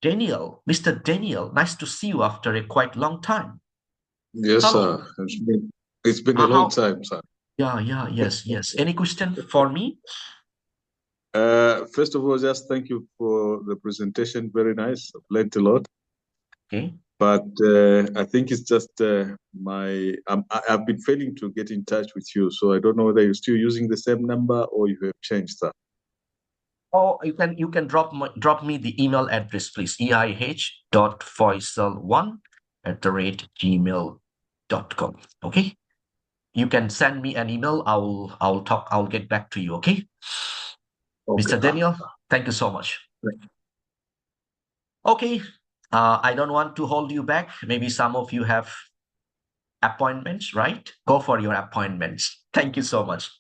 Daniel, Mr. Daniel, nice to see you after a quite long time. Yes, Hello. sir. It's been a long time, sir. Yeah, yes. Any question for me? First of all, just thank you for the presentation. Very nice. I've learned a lot. Okay. But I think it's just I've been failing to get in touch with you. So I don't know whether you're still using the same number or you have changed that. Oh, you can drop me the email address, please. eih.foysal1@gmail.com. Okay. You can send me an email. I'll get back to you. Okay. Mr. Daniel, thank you so much. Okay. I don't want to hold you back. Maybe some of you have appointments, right? Go for your appointments. Thank you so much.